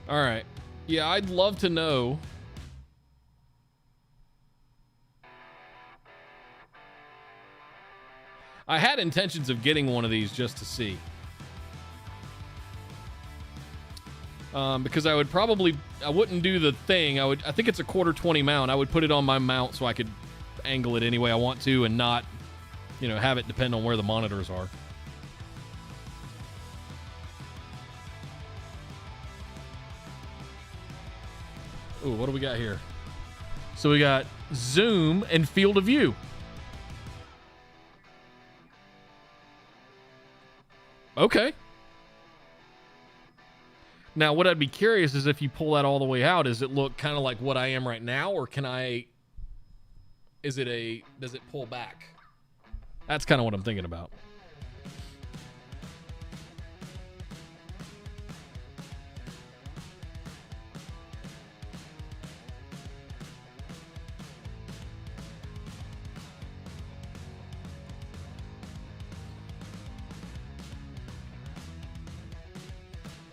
All right. Yeah, I'd love to know. I had intentions of getting one of these just to see. Because I wouldn't do the thing. I think it's a 1/4 20 mount. I would put it on my mount so I could angle it any way I want to and not you know, have it depend on where the monitors are. Ooh, what do we got here? So we got zoom and field of view. Okay. Now, what I'd be curious is if you pull that all the way out, does it look kind of like what I am right now, or does it pull back? That's kind of what I'm thinking about.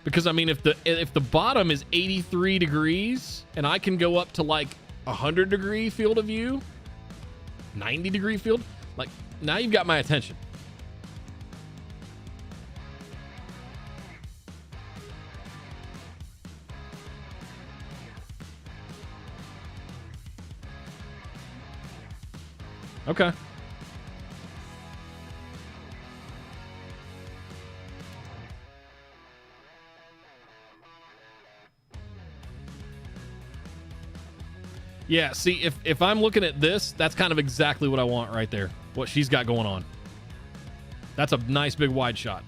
Because I mean, if the bottom is 83 degrees and I can go up to like 100 degree field of view, 90 degree field, like now you've got my attention. Okay. Yeah, see, if I'm looking at this, that's kind of exactly what I want right there. What she's got going on. That's a nice big wide shot.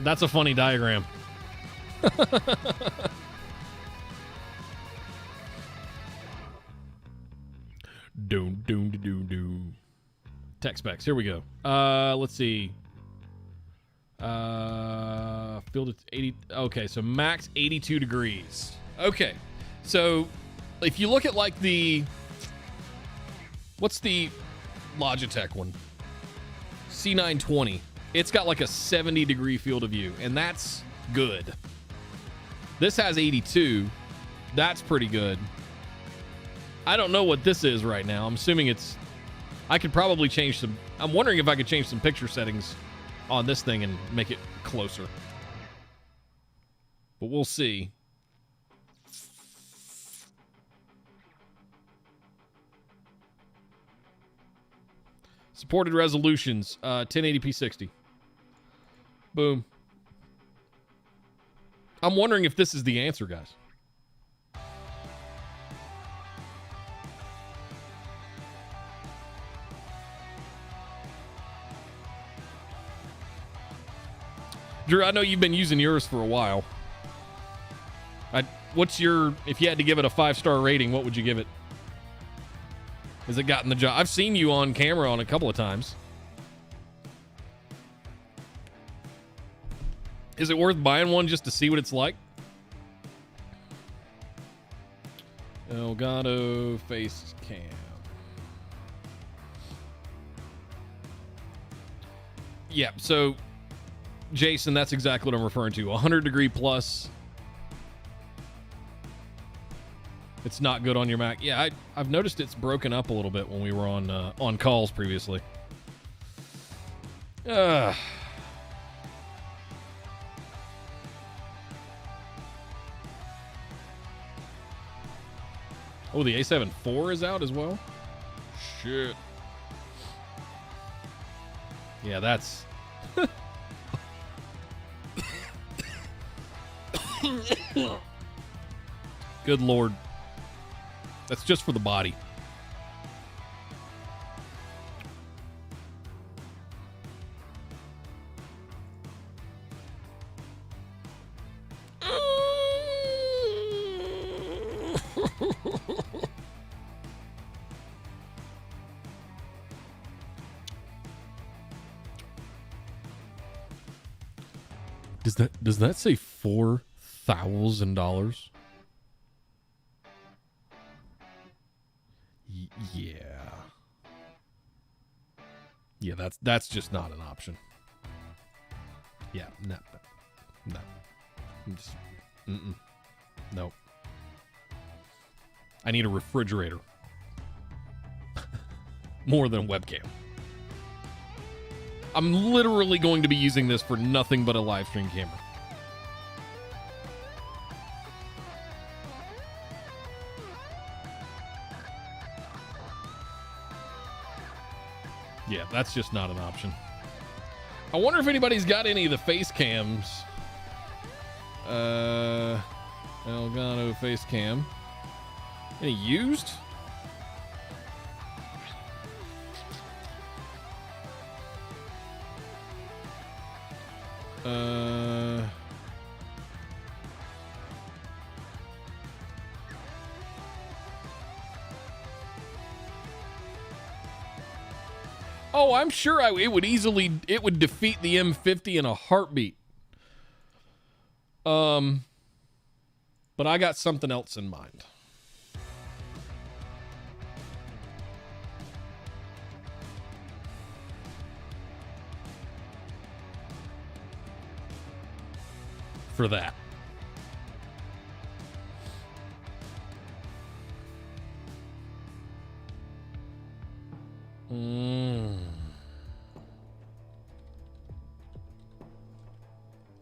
That's a funny diagram. Doom. Tech specs. Here we go. Let's see. Field at 80. Okay, so max 82 degrees. Okay, so if you look at like what's the Logitech one? C920. It's got like a 70 degree field of view, and that's good. This has 82. That's pretty good. I don't know what this is right now. I'm assuming I could probably change some. I'm wondering if I could change some picture settings on this thing and make it closer. But we'll see. Supported resolutions, 1080p 60. Boom. I'm wondering if this is the answer, guys. Drew, I know you've been using yours for a while. If you had to give it a 5-star rating, what would you give it? Has it gotten the job? I've seen you on camera on a couple of times. Is it worth buying one just to see what it's like? Elgato face cam. Yeah, so Jason, that's exactly what I'm referring to. 100 degree plus. It's not good on your Mac. Yeah, I've noticed it's broken up a little bit when we were on calls previously. Oh, the A7 IV is out as well? Shit. Yeah, that's... Good Lord. That's just for the body. Does that say $4,000? Yeah. Yeah, that's just not an option. Yeah, no. Just, nope. I need a refrigerator. More than a webcam. I'm literally going to be using this for nothing but a live stream camera. Yeah, that's just not an option. I wonder if anybody's got any of the face cams. Elgato face cam. Any used? Oh, I'm sure it would defeat the M50 in a heartbeat. But I got something else in mind. For that.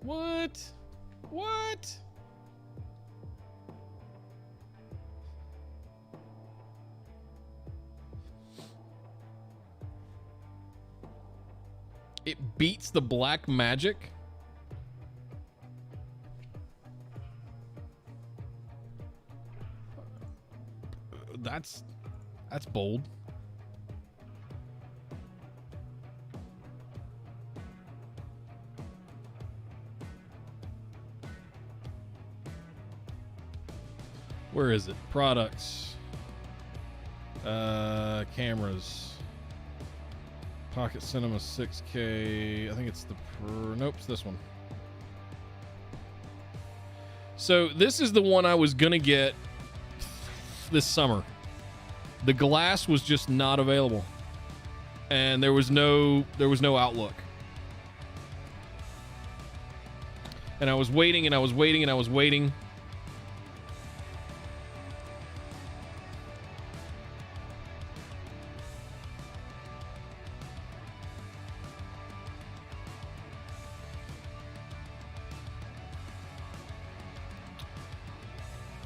What? What? It beats the Black Magic? That's bold. Where is it? Products. Cameras. Pocket Cinema 6K. I think it's nope, it's this one. So this is the one I was gonna get this summer. The glass was just not available, and there was no Outlook. And I was waiting and I was waiting and I was waiting.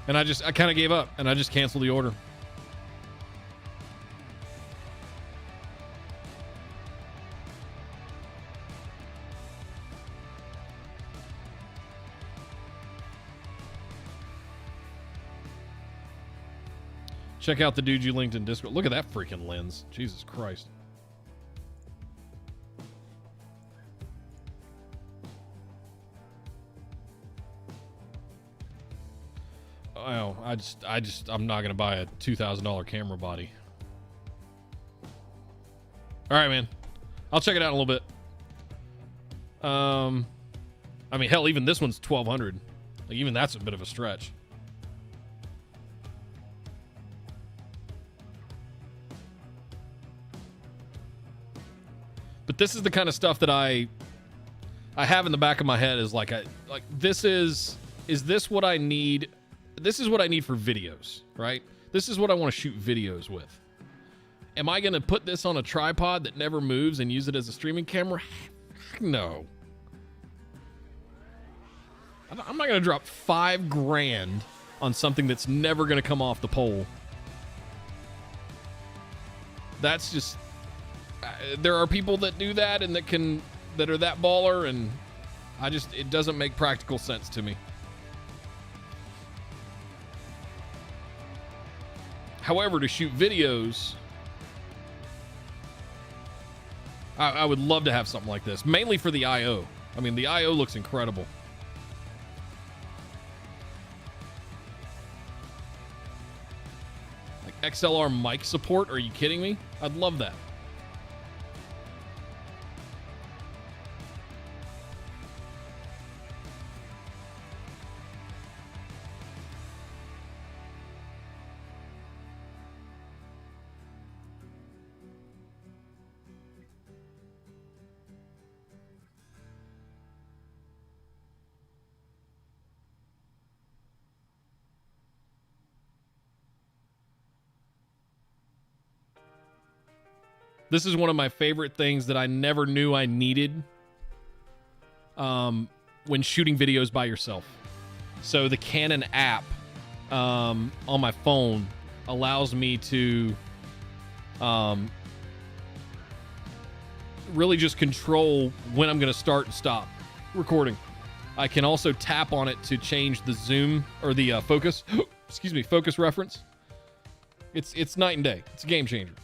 And I kind of gave up and I just canceled the order. Check out the dude you linked in Discord. Look at that freaking lens. Jesus Christ. Oh, I'm not gonna buy a $2,000 camera body. All right, man. I'll check it out in a little bit. I mean, hell, even this one's $1,200. Like, even that's a bit of a stretch. But this is the kind of stuff that I have in the back of my head is like this is this what I need? This is what I need for videos, right? This is what I want to shoot videos with. Am I going to put this on a tripod that never moves and use it as a streaming camera? Heck no. I'm not going to drop $5,000 on something that's never going to come off the pole. That's just... there are people that do that and that are that baller, and it doesn't make practical sense to me. However, to shoot videos, I would love to have something like this, mainly for the I/O. I mean, the I/O looks incredible. Like XLR mic support? Are you kidding me? I'd love that. This is one of my favorite things that I never knew I needed when shooting videos by yourself. So the Canon app on my phone allows me to really just control when I'm going to start and stop recording. I can also tap on it to change the zoom or the focus. Excuse me, focus reference. It's night and day. It's a game changer.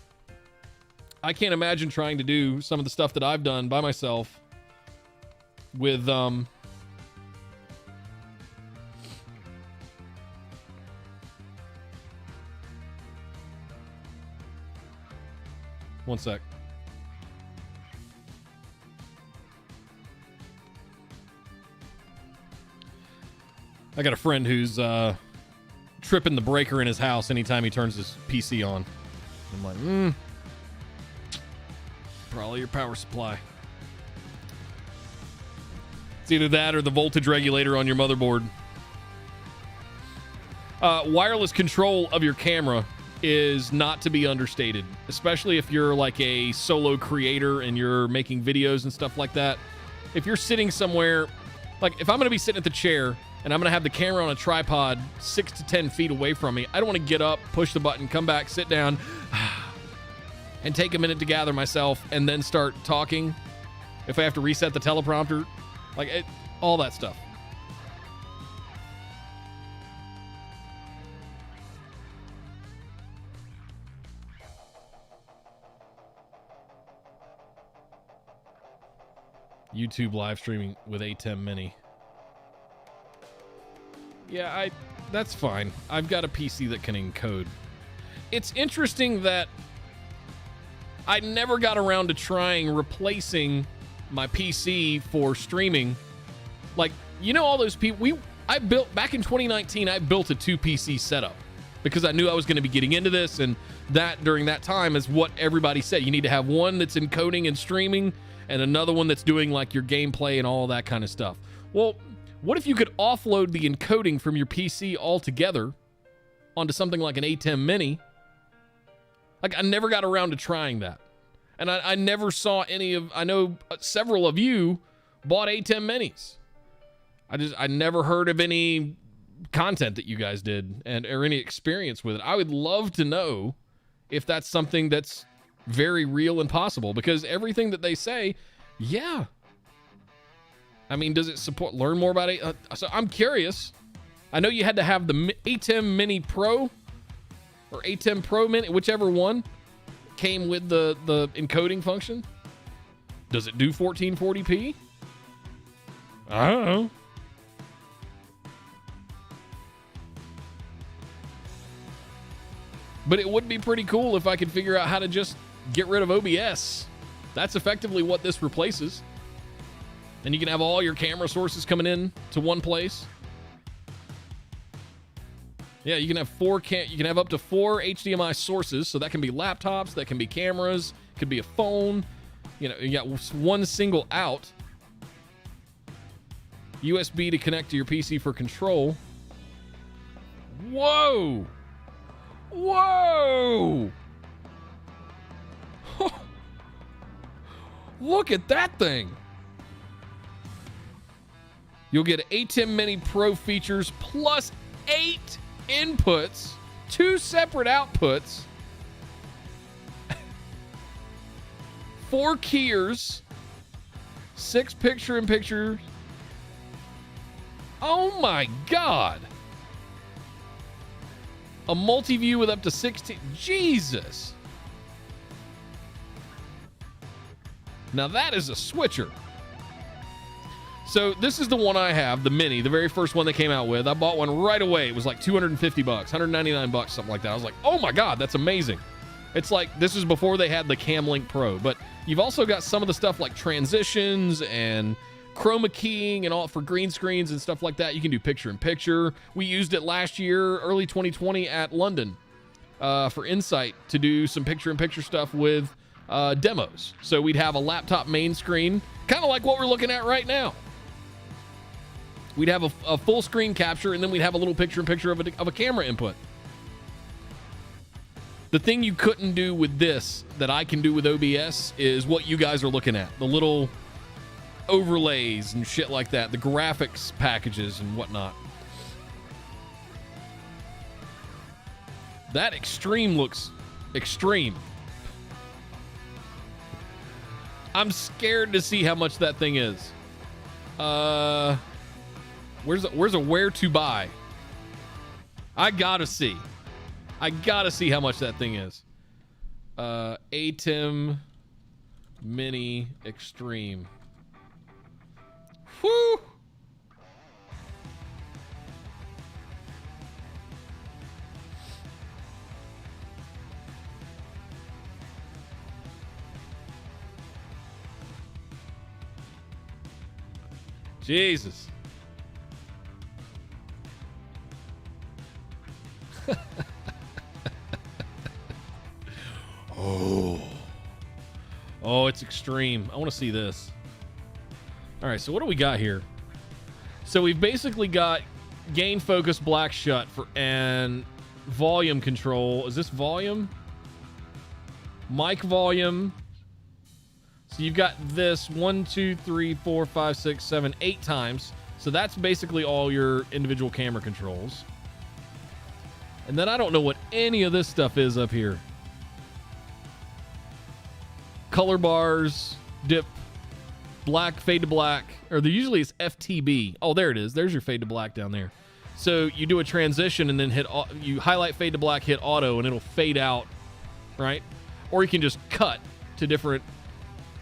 I can't imagine trying to do some of the stuff that I've done by myself with one sec. I got a friend who's tripping the breaker in his house anytime he turns his PC on. I'm like, probably your power supply. It's either that or the voltage regulator on your motherboard. Wireless control of your camera is not to be understated, especially if you're like a solo creator and you're making videos and stuff like that. If you're sitting somewhere, like if I'm going to be sitting at the chair and I'm going to have the camera on a tripod 6 to 10 feet away from me, I don't want to get up, push the button, come back, sit down, and take a minute to gather myself and then start talking. If I have to reset the teleprompter, all that stuff. YouTube live streaming with A10 Mini. Yeah, that's fine. I've got a PC that can encode. It's interesting that I never got around to trying replacing my PC for streaming. Like, you know, all those people I built back in 2019, I built a 2 PC setup because I knew I was going to be getting into this, and that during that time is what everybody said. You need to have one that's encoding and streaming and another one that's doing like your gameplay and all that kind of stuff. Well, what if you could offload the encoding from your PC altogether onto something like an A10 Mini? Like, I never got around to trying that. And I never saw I know several of you bought A10 Minis. I never heard of any content that you guys did or any experience with it. I would love to know if that's something that's very real and possible, because everything that they say, yeah. I mean, does it support, learn more about it? So I'm curious. I know you had to have the A10 Mini Pro or A10 Pro Mini, whichever one came with the encoding function. Does it do 1440p? I don't know. But it would be pretty cool if I could figure out how to just get rid of OBS. That's effectively what this replaces. And you can have all your camera sources coming in to one place. Yeah, you can have you can have up to 4 HDMI sources, so that can be laptops, that can be cameras, could be a phone. You know, you got one single out. USB to connect to your PC for control. Whoa! Whoa! Look at that thing. You'll get A10 Mini Pro features plus 8 inputs, 2 separate outputs, 4 keyers, 6 picture-in-picture. Oh my God. A multi-view with up to 16. Jesus. Now that is a switcher. So this is the one I have, the Mini, the very first one they came out with. I bought one right away. It was like $250, $199, something like that. I was like, oh my God, that's amazing. It's like, this is before they had the Camlink Pro, but you've also got some of the stuff like transitions and chroma keying and all for green screens and stuff like that. You can do picture-in-picture. We used it last year, early 2020 at London for Insight to do some picture-in-picture stuff with demos. So we'd have a laptop main screen, kind of like what we're looking at right now. We'd have a full screen capture, and then we'd have a little picture-in-picture of a camera input. The thing you couldn't do with this that I can do with OBS is what you guys are looking at. The little overlays and shit like that. The graphics packages and whatnot. That extreme looks extreme. I'm scared to see how much that thing is. Where's a where to buy? I gotta see how much that thing is. ATEM Mini Extreme. Whew. Jesus. Oh, it's extreme. I want to see this. All right, so what do we got here? So we've basically got gain, focus, black shut and volume control. Is this volume? Mic volume. So you've got this 1, 2, 3, 4, 5, 6, 7, 8 times. So that's basically all your individual camera controls. And then I don't know what any of this stuff is up here. Color bars, dip, black, fade to black, or usually it's FTB. Oh, there it is. There's your fade to black down there. So you do a transition and then you highlight fade to black, hit auto, and it'll fade out, right? Or you can just cut to different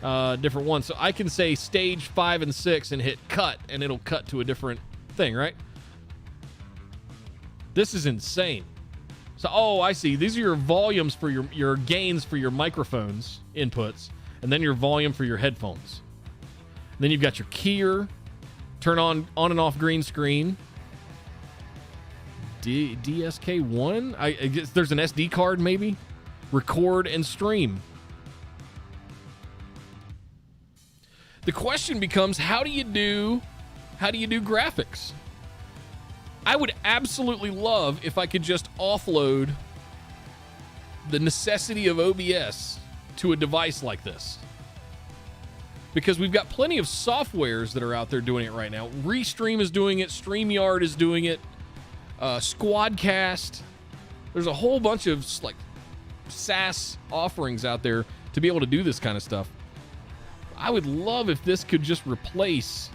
ones. So I can say stage 5 and 6 and hit cut, and it'll cut to a different thing, right? This is insane. So, oh, I see. These are your volumes for your gains for your microphones inputs, and then your volume for your headphones. And then you've got your keyer, turn on and off green screen. DSK1? I guess there's an SD card maybe. Record and stream. The question becomes, how do you do graphics? I would absolutely love if I could just offload the necessity of OBS to a device like this. Because we've got plenty of softwares that are out there doing it right now. Restream is doing it. StreamYard is doing it. Squadcast. There's a whole bunch of like SaaS offerings out there to be able to do this kind of stuff. I would love if this could just replace.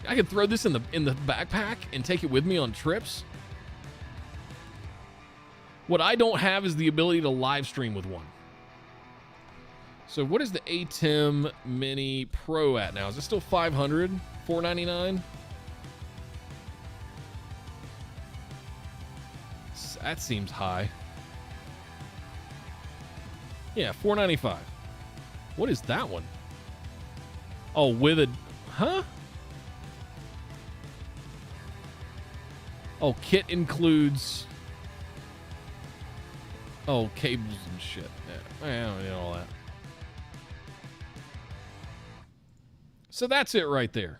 I could throw this in the backpack and take it with me on trips. What I don't have is the ability to live stream with one. So what is the ATEM Mini Pro at now? Is it still $500? $499? That seems high. Yeah, $495. What is that one? Oh, with a... Huh? Oh, kit includes... Oh, cables and shit. Yeah, I don't need all that. So that's it right there.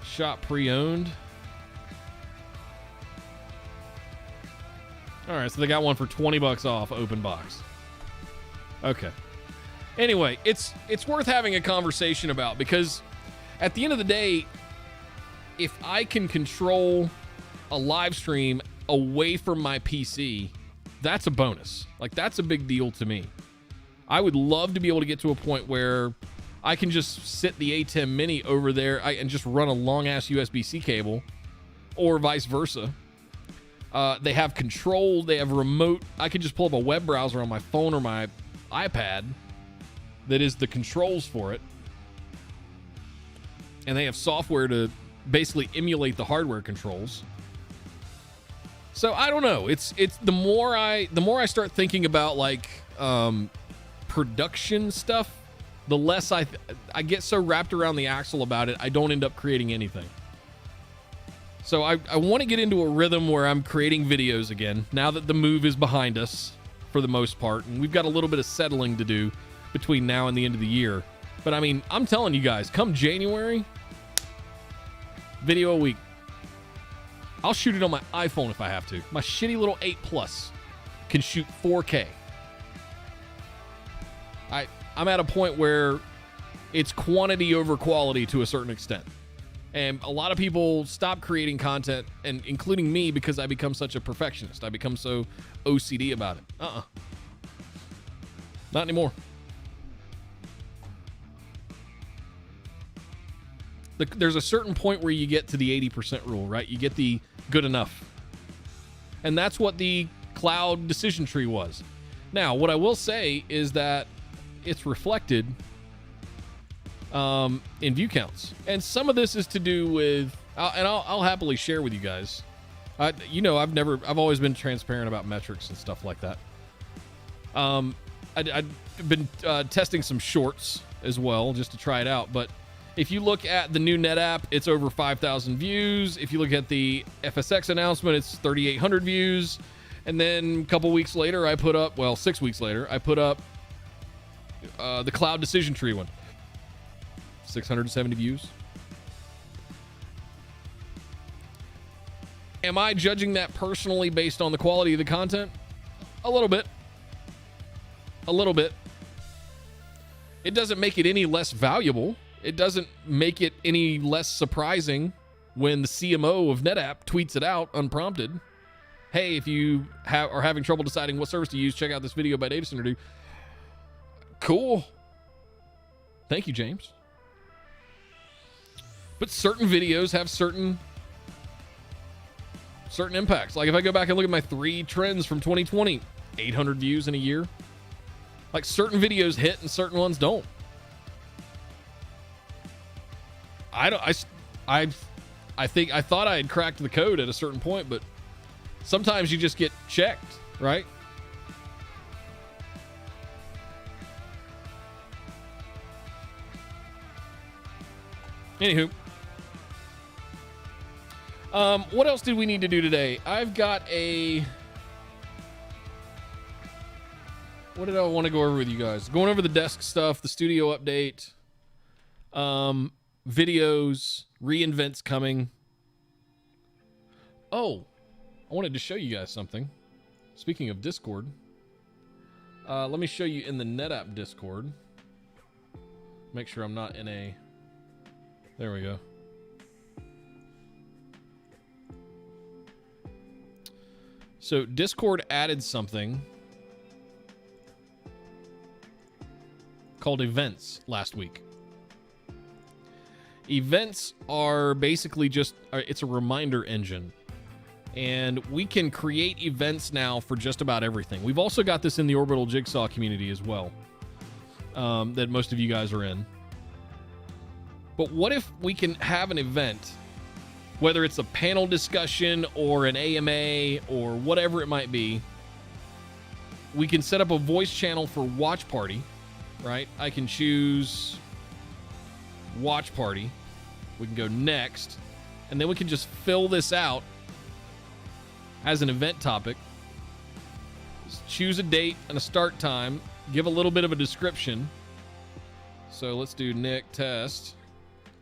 Shop pre-owned. All right, so they got one for $20 off open box. Okay. Anyway, it's worth having a conversation about, because at the end of the day, if I can control a live stream away from my PC, that's a bonus. Like, that's a big deal to me. I would love to be able to get to a point where I can just sit the ATEM Mini over there and just run a long-ass USB-C cable, or vice versa. They have control. They have remote. I could just pull up a web browser on my phone or my iPad that is the controls for it. And they have software to basically emulate the hardware controls. So I don't know. It's the more I start thinking about like production stuff, the less I get so wrapped around the axle about it, I don't end up creating anything. So I want to get into a rhythm where I'm creating videos again, now that the move is behind us for the most part, and we've got a little bit of settling to do between now and the end of the year. But I mean, I'm telling you guys, come January, video a week. I'll shoot it on my iPhone if I have to. My shitty little 8 Plus can shoot 4K. I'm at a point where it's quantity over quality to a certain extent. And a lot of people stop creating content, and including me, because I become such a perfectionist. I become so OCD about it. Not anymore. There's a certain point where you get to the 80% rule, right? You get the good enough. And that's what the cloud decision tree was. Now, what I will say is that it's reflected in view counts. And some of this is to do with, I'll happily share with you guys. I've always been transparent about metrics and stuff like that. I've been testing some shorts as well, just to try it out. But if you look at the new NetApp, it's over 5,000 views. If you look at the FSX announcement, it's 3,800 views. And then a couple weeks later, 6 weeks later, I put up the cloud decision tree one. 670 views. Am I judging that personally based on the quality of the content? A little bit. It doesn't make it any less valuable. It doesn't make it any less surprising when the CMO of NetApp tweets it out unprompted. Hey, if you are having trouble deciding what service to use, check out this video by Data Center Dude. Cool. Thank you, James. But certain videos have certain impacts. Like if I go back and look at my 3 trends from 2020, 800 views in a year. Like certain videos hit and certain ones don't. I thought I had cracked the code at a certain point, but sometimes you just get checked, right? Anywho. What else did we need to do today? I've got what did I want to go over with you guys? Going over the desk stuff, the studio update, videos, reinvents coming. Oh, I wanted to show you guys something. Speaking of Discord, let me show you in the NetApp Discord. Make sure I'm not in a... There we go. So Discord added something called events last week. Events are basically it's a reminder engine. And we can create events now for just about everything. We've also got this in the Orbital Jigsaw community as well, that most of you guys are in. But what if we can have an event, whether it's a panel discussion or an AMA or whatever it might be, we can set up a voice channel for watch party, right? I can choose watch party. We can go next, and then we can just fill this out as an event topic. Just choose a date and a start time, give a little bit of a description. So let's do Nick test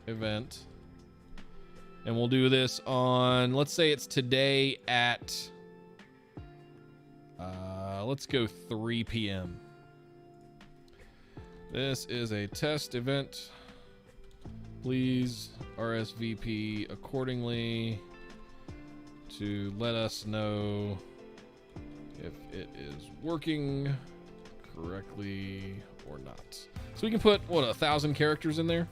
event. And we'll do this on, let's say it's today at, let's go 3 p.m. This is a test event. Please RSVP accordingly to let us know if it is working correctly or not. So we can put, 1,000 characters in there?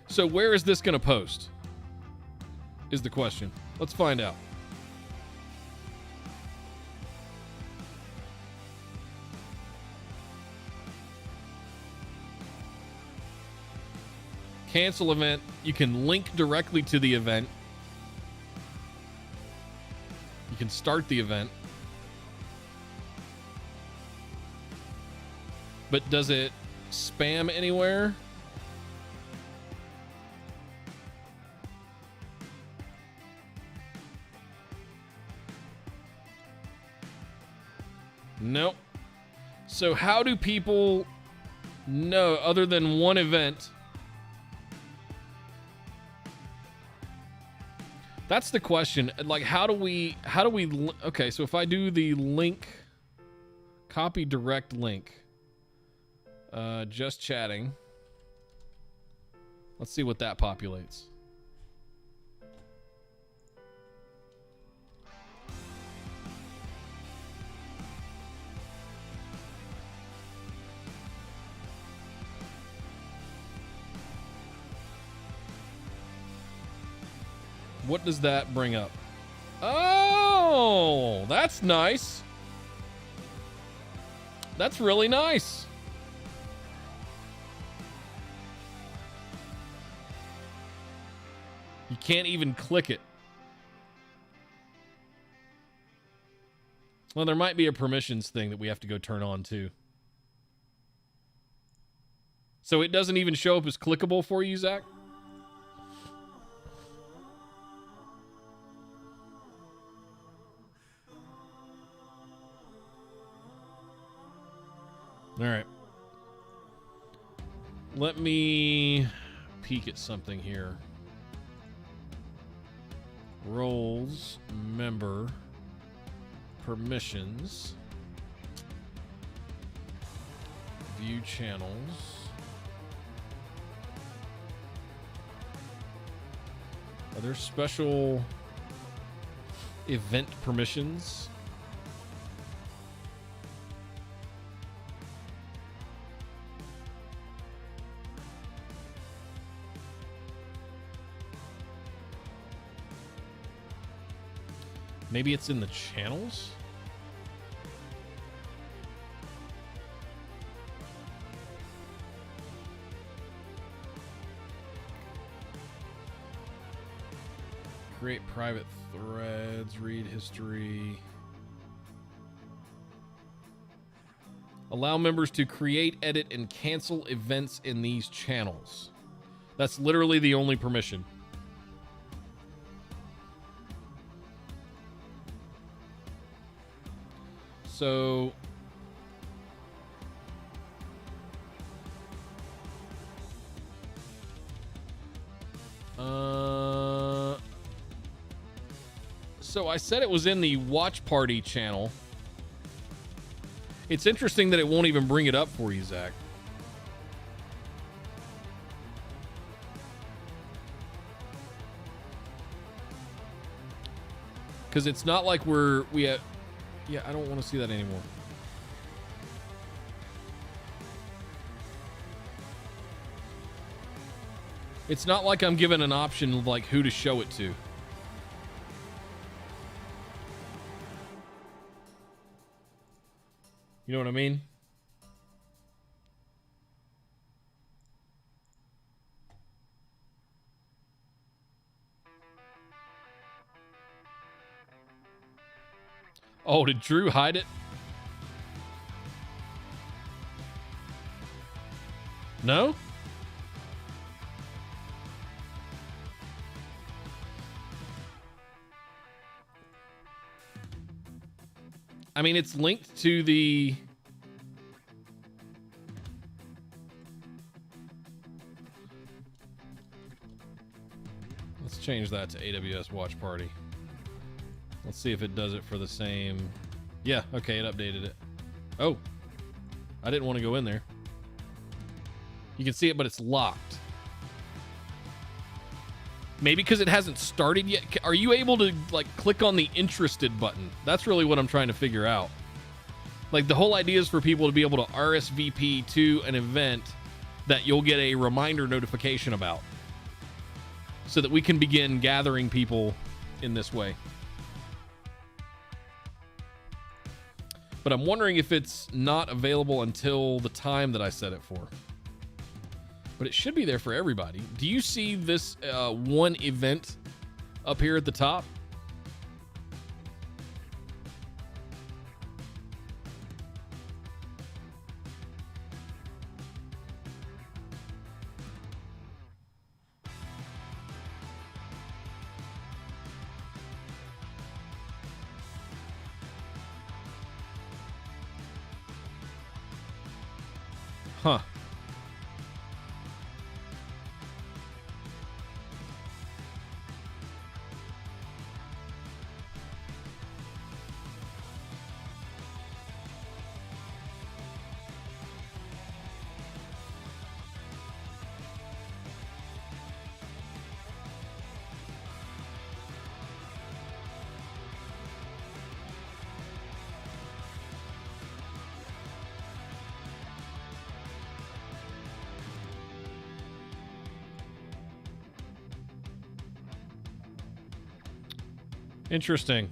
So where is this going to post? Is the question. Let's find out. Cancel event. You can link directly to the event. You can start the event. But does it spam anywhere? Nope. So how do people know, other than one event, That's the question. Like, how do we, okay, so if I do the link, copy direct link, just chatting, let's see what that populates. What does that bring up? Oh, that's nice. That's really nice. You can't even click it. Well, there might be a permissions thing that we have to go turn on too. So it doesn't even show up as clickable for you, Zach? All right. Let me peek at something here. Roles, member, permissions, view channels. Are there special event permissions? Maybe it's in the channels? Create private threads, read history. Allow members to create, edit, and cancel events in these channels. That's literally the only permission. So so I said it was in the watch party channel. It's interesting that it won't even bring it up for you, Zach. Because it's not like we have. Yeah, I don't want to see that anymore. It's not like I'm given an option of like who to show it to. You know what I mean? Oh, did Drew hide it? No? I mean, it's linked to the... Let's change that to AWS Watch Party. Let's see if it does it for the same... Yeah, okay, it updated it. Oh, I didn't want to go in there. You can see it, but it's locked. Maybe because it hasn't started yet. Are you able to, like, click on the interested button? That's really what I'm trying to figure out. Like, the whole idea is for people to be able to RSVP to an event that you'll get a reminder notification about, so that we can begin gathering people in this way. But I'm wondering if it's not available until the time that I set it for. But it should be there for everybody. Do you see this one event up here at the top? Huh. Interesting.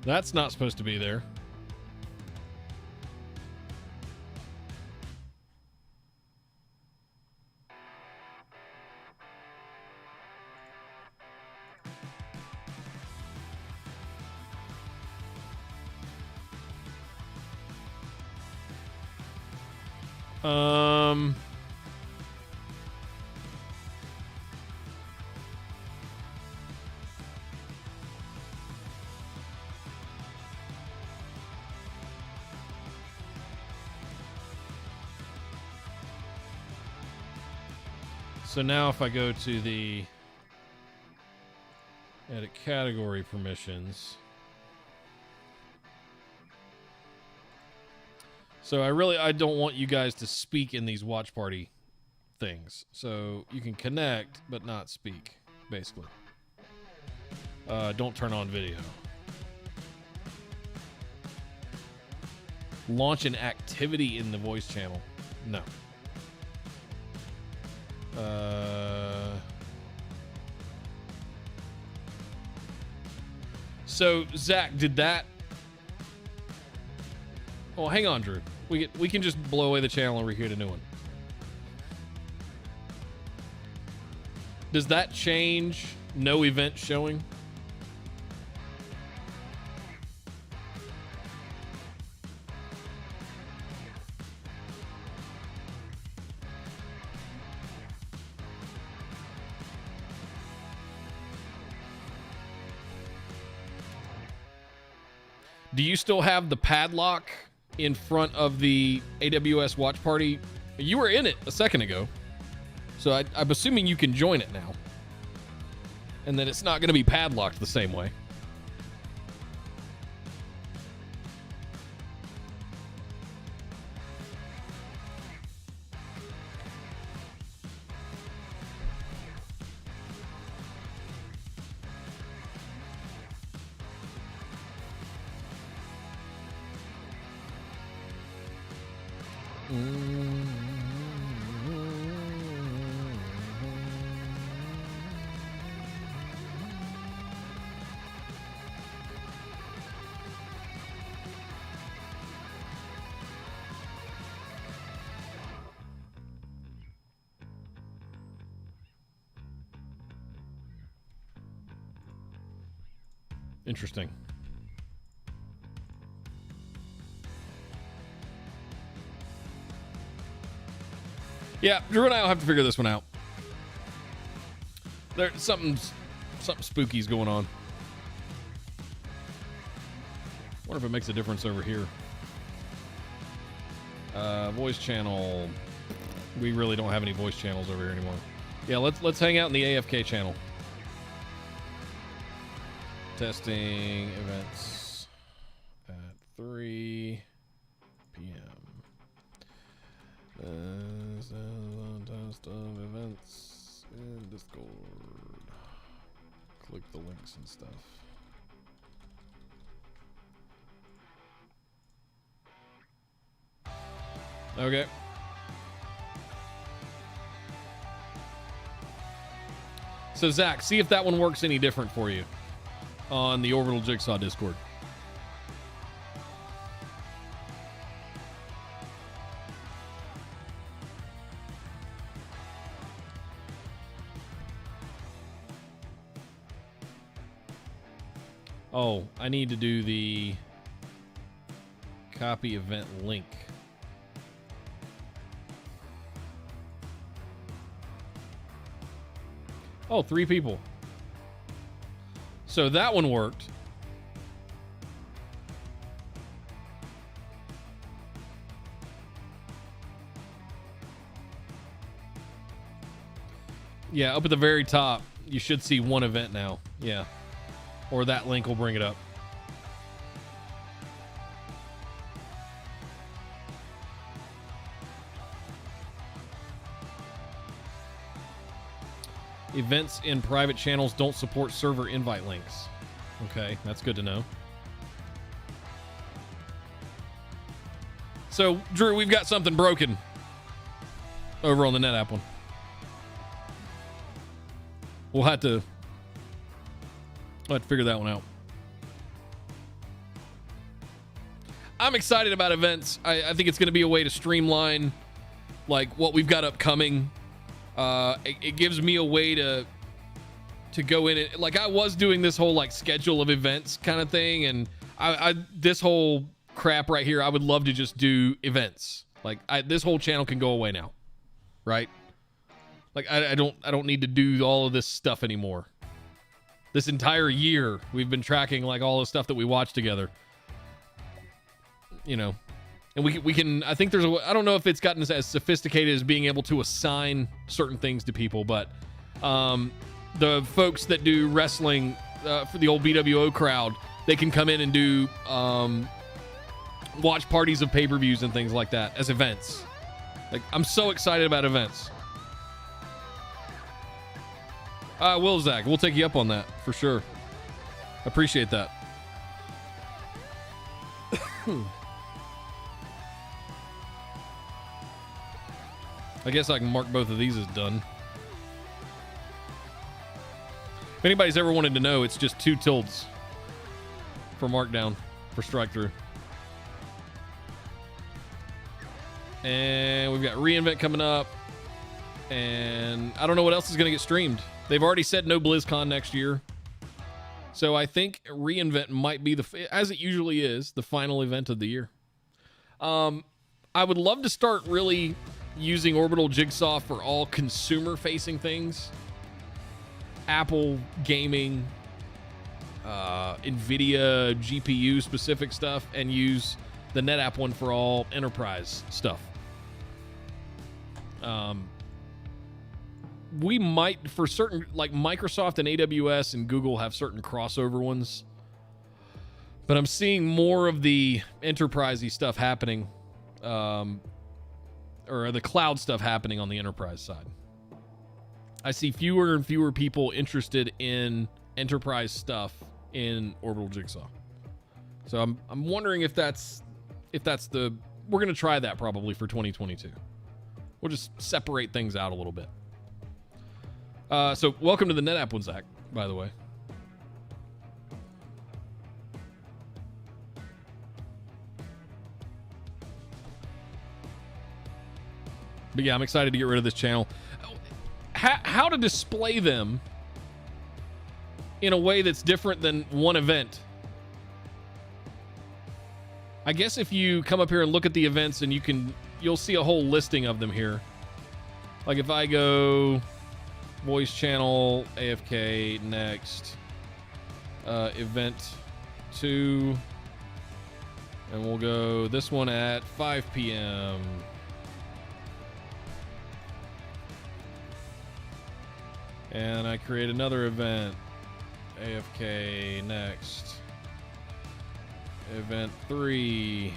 That's not supposed to be there. So now if I go to the edit category permissions. So I don't want you guys to speak in these watch party things. So you can connect, but not speak, basically. Don't turn on video. Launch an activity in the voice channel. No. So Zach, did that? Oh, hang on, Drew. We can just blow away the channel and recreate a new one. Does that change no event showing? Do you still have the padlock in front of the AWS watch party? You were in it a second ago. So I'm assuming you can join it now. And that it's not going to be padlocked the same way. Interesting. Yeah, Drew and I will have to figure this one out. There's something spooky's going on. Wonder if it makes a difference over here. Voice channel. We really don't have any voice channels over here anymore. Yeah, let's hang out in the AFK channel. Testing events at 3 p.m. Test of events in Discord. Click the links and stuff. Okay. So Zach, see if that one works any different for you on the Orbital Jigsaw Discord. Oh, I need to do the copy event link. Oh, 3 people. So that one worked. Yeah, up at the very top, you should see one event now. Yeah. Or that link will bring it up. Events in private channels don't support server invite links. Okay, that's good to know. So, Drew, we've got something broken over on the NetApp one. We'll have to figure that one out. I'm excited about events. I think it's going to be a way to streamline like what we've got upcoming. It gives me a way to go in it. Like I was doing this whole like schedule of events kind of thing, and I this whole crap right here, I would love to just do events. Like this whole channel can go away now, right? Like I don't need to do all of this stuff anymore. This entire year we've been tracking like all the stuff that we watch together, you know, and we can, I think I don't know if it's gotten as sophisticated as being able to assign certain things to people, but the folks that do wrestling for the old BWO crowd, they can come in and do watch parties of pay-per-views and things like that as events. Like I'm so excited about events. Will Zach, we'll take you up on that for sure. Appreciate that. I guess I can mark both of these as done. If anybody's ever wanted to know, it's just 2 tildes for markdown for strike through. And we've got reInvent coming up. And I don't know what else is going to get streamed. They've already said no BlizzCon next year. So I think reInvent might be, as it usually is, the final event of the year. I would love to start really using Orbital Jigsaw for all consumer-facing things. Apple gaming, NVIDIA GPU-specific stuff, and use the NetApp one for all enterprise stuff. We might, for certain, like Microsoft and AWS and Google have certain crossover ones, but I'm seeing more of the enterprisey stuff happening, or the cloud stuff happening on the enterprise side. I see fewer and fewer people interested in enterprise stuff in Orbital Jigsaw. So I'm wondering if that's the, we're going to try that probably for 2022. We'll just separate things out a little bit. So welcome to the NetApp one, Zach, by the way. But yeah, I'm excited to get rid of this channel. How to display them in a way that's different than one event. I guess if you come up here and look at the events, and you'll see a whole listing of them here. Like if I go voice channel, AFK, next, event 2, and we'll go this one at 5 p.m. And I create another event, AFK, next, event 3.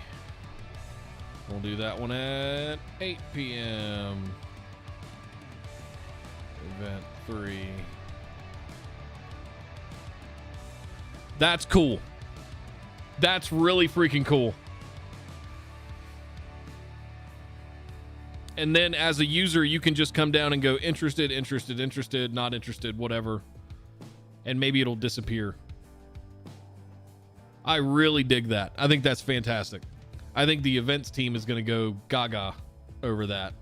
We'll do that one at 8 p.m. Event 3. That's cool. That's really freaking cool. And then as a user, you can just come down and go interested, interested, interested, not interested, whatever. And maybe it'll disappear. I really dig that. I think that's fantastic. I think the events team is going to go gaga over that.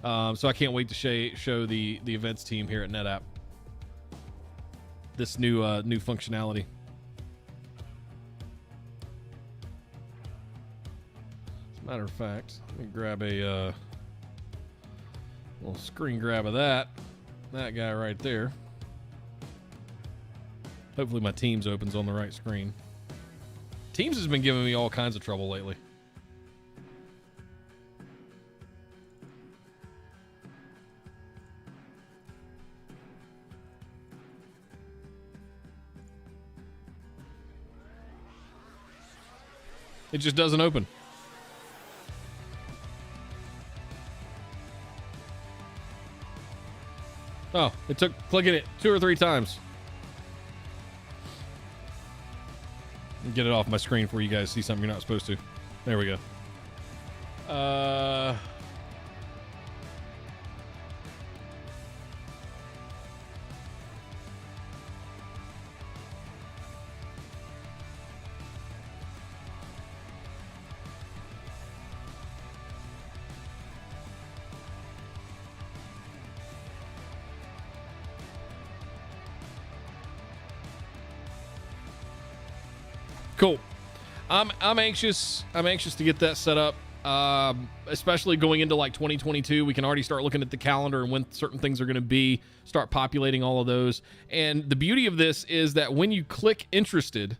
So I can't wait to show the events team here at NetApp this new functionality. As a matter of fact, let me grab a little screen grab of that guy right there. Hopefully my Teams opens on the right screen. Teams has been giving me all kinds of trouble lately. It just doesn't open. Oh, it took clicking it 2 or 3 times. Get it off my screen for you guys see something you're not supposed to. There we go. I'm anxious. I'm anxious to get that set up. Especially going into like 2022, we can already start looking at the calendar and when certain things are going to be, start populating all of those. And the beauty of this is that when you click interested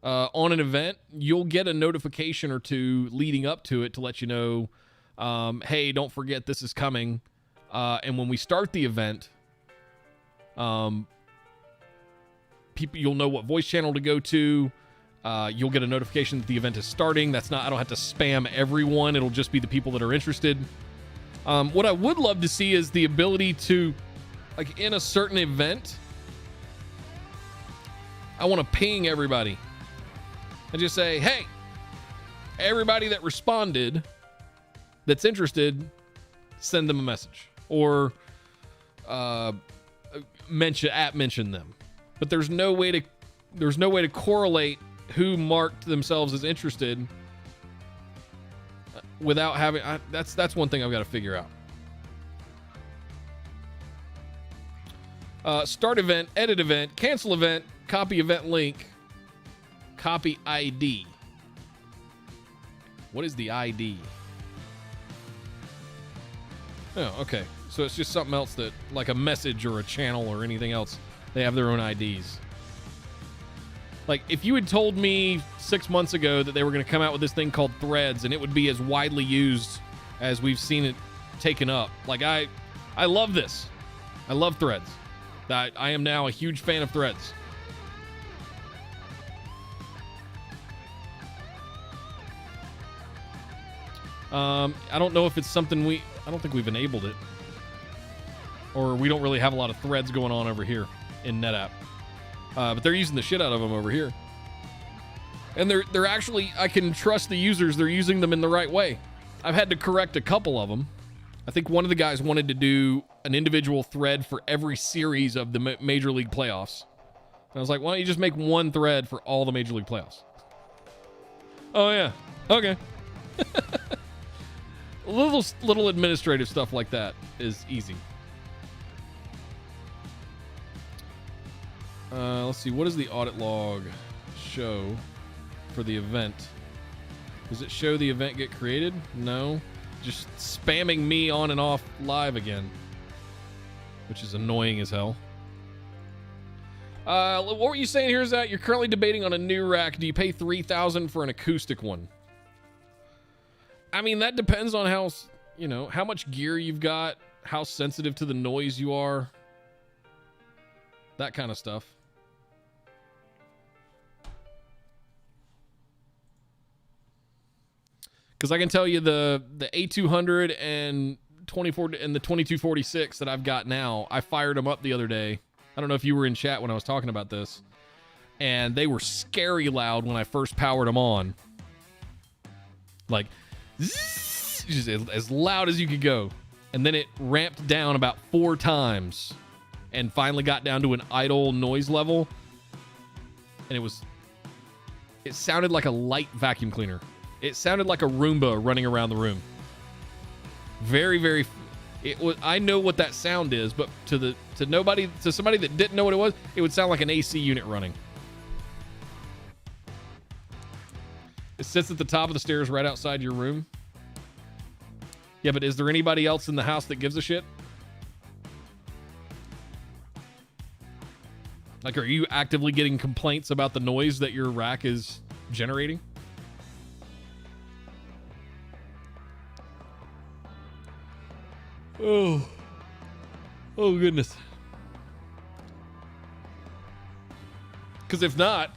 on an event, you'll get a notification or two leading up to it to let you know, hey, don't forget this is coming. And when we start the event, you'll know what voice channel to go to. You'll get a notification that the event is starting. I don't have to spam everyone. It'll just be the people that are interested. What I would love to see is the ability to, like, in a certain event, I want to ping everybody and just say, hey, everybody that responded that's interested, send them a message or mention them. But there's no way to correlate who marked themselves as interested without having that's one thing I've got to figure out. Start event, edit event, cancel event, copy event link, copy ID. What is the ID? Oh, okay. So it's just something else that, like a message or a channel or anything else, they have their own IDs. Like, if you had told me 6 months ago that they were going to come out with this thing called Threads and it would be as widely used as we've seen it taken up, like, I love this. I love Threads. I am now a huge fan of Threads. I don't know if it's something I don't think we've enabled it. Or we don't really have a lot of threads going on over here in NetApp. But they're using the shit out of them over here. And they're actually, I can trust the users. They're using them in the right way. I've had to correct a couple of them. I think one of the guys wanted to do an individual thread for every series of the Major League playoffs. And I was like, why don't you just make one thread for all the Major League playoffs? Oh, yeah. Okay. Little administrative stuff like that is easy. Let's see. What does the audit log show for the event? Does it show the event get created? No. Just spamming me on and off live again, which is annoying as hell. What were you saying here is that you're currently debating on a new rack. Do you pay $3,000 for an acoustic one? I mean, that depends on how much gear you've got, how sensitive to the noise you are, that kind of stuff. Because I can tell you the A200 and the 2246 that I've got now, I fired them up the other day. I don't know if you were in chat when I was talking about this. And they were scary loud when I first powered them on. Like, zzz, just as loud as you could go. And then it ramped down about 4 times and finally got down to an idle noise level. And it sounded like a light vacuum cleaner. It sounded like a Roomba running around the room. Very, very. I know what that sound is, but to somebody that didn't know what it would sound like an AC unit running. It sits at the top of the stairs right outside your room. Yeah, but is there anybody else in the house that gives a shit? Like, are you actively getting complaints about the noise that your rack is generating? Oh goodness. Because if not,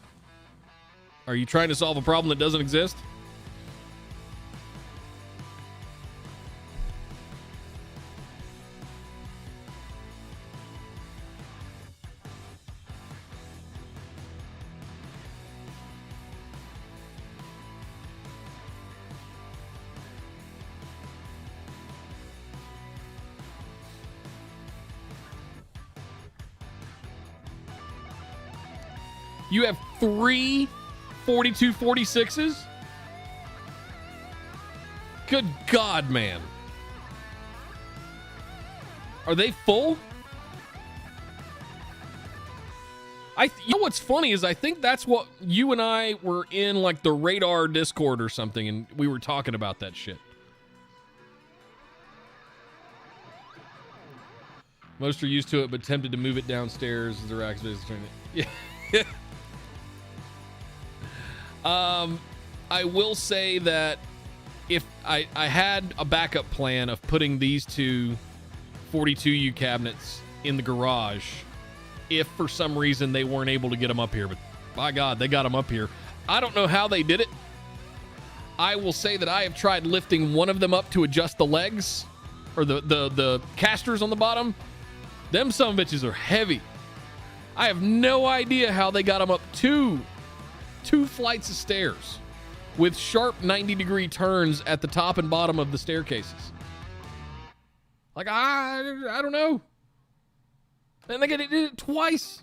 are you trying to solve a problem that doesn't exist? You have 3 4246s? Good God, man. Are they full? You know what's funny is I think that's what you and I were in, like the radar Discord or something, and we were talking about that shit. Most are used to it, but tempted to move it downstairs as the rack is turning it. Yeah. I will say that if I had a backup plan of putting these two 42U cabinets in the garage, if for some reason they weren't able to get them up here, but by God, they got them up here. I don't know how they did it. I will say that I have tried lifting one of them up to adjust the legs or the casters on the bottom. Them sumbitches are heavy. I have no idea how they got them up two flights of stairs with sharp 90-degree turns at the top and bottom of the staircases. Like, I don't know. And they did it twice.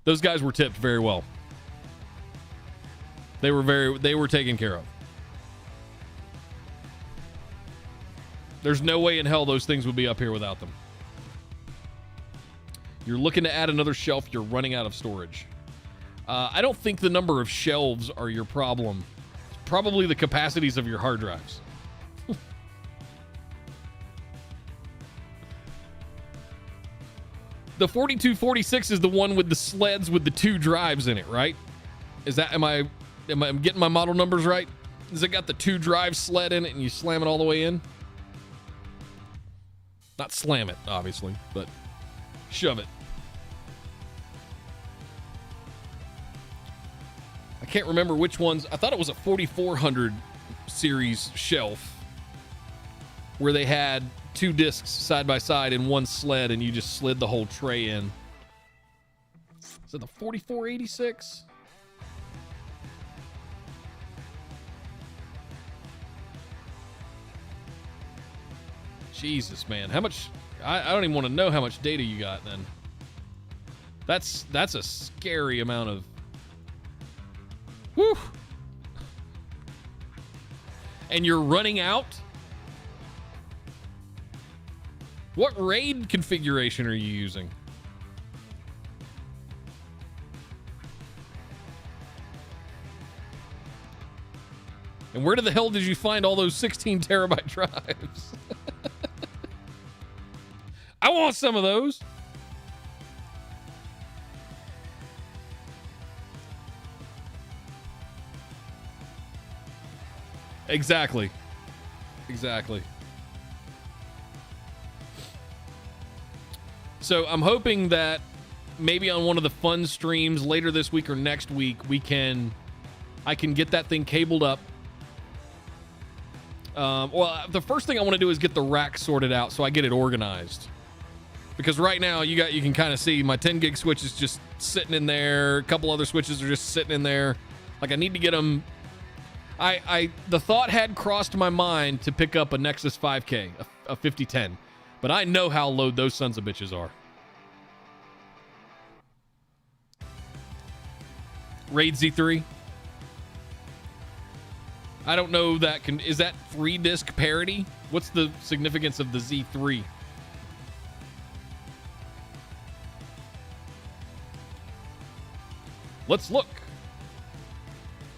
Those guys were tipped very well. They were taken care of. There's no way in hell those things would be up here without them. You're looking to add another shelf, you're running out of storage. I don't think the number of shelves are your problem. It's probably the capacities of your hard drives. The 4246 is the one with the sleds with the 2 drives in it, right? Is that, am I getting my model numbers right? Has it got the 2 drive sled in it and you slam it all the way in? Not slam it, obviously, but shove it. I can't remember which ones. I thought it was a 4400 series shelf where they had 2 discs side by side in one sled and you just slid the whole tray in. Is it the 4486? Jesus, man. How much? I don't even want to know how much data you got then. That's a scary amount of... Whew. And you're running out? What RAID configuration are you using? And where the hell did you find all those 16 terabyte drives? I want some of those. Exactly. So I'm hoping that maybe on one of the fun streams later this week or next week, I can get that thing cabled up. Well, the first thing I want to do is get the rack sorted out so I get it organized. Because right now you can kind of see my 10 gig switch is just sitting in there. A couple other switches are just sitting in there. Like I need to get them. The thought had crossed my mind to pick up a Nexus 5K, a 5010, but I know how low those sons of bitches are. RAID Z3. I don't know that is that 3-disc parity? What's the significance of the Z3? Let's look.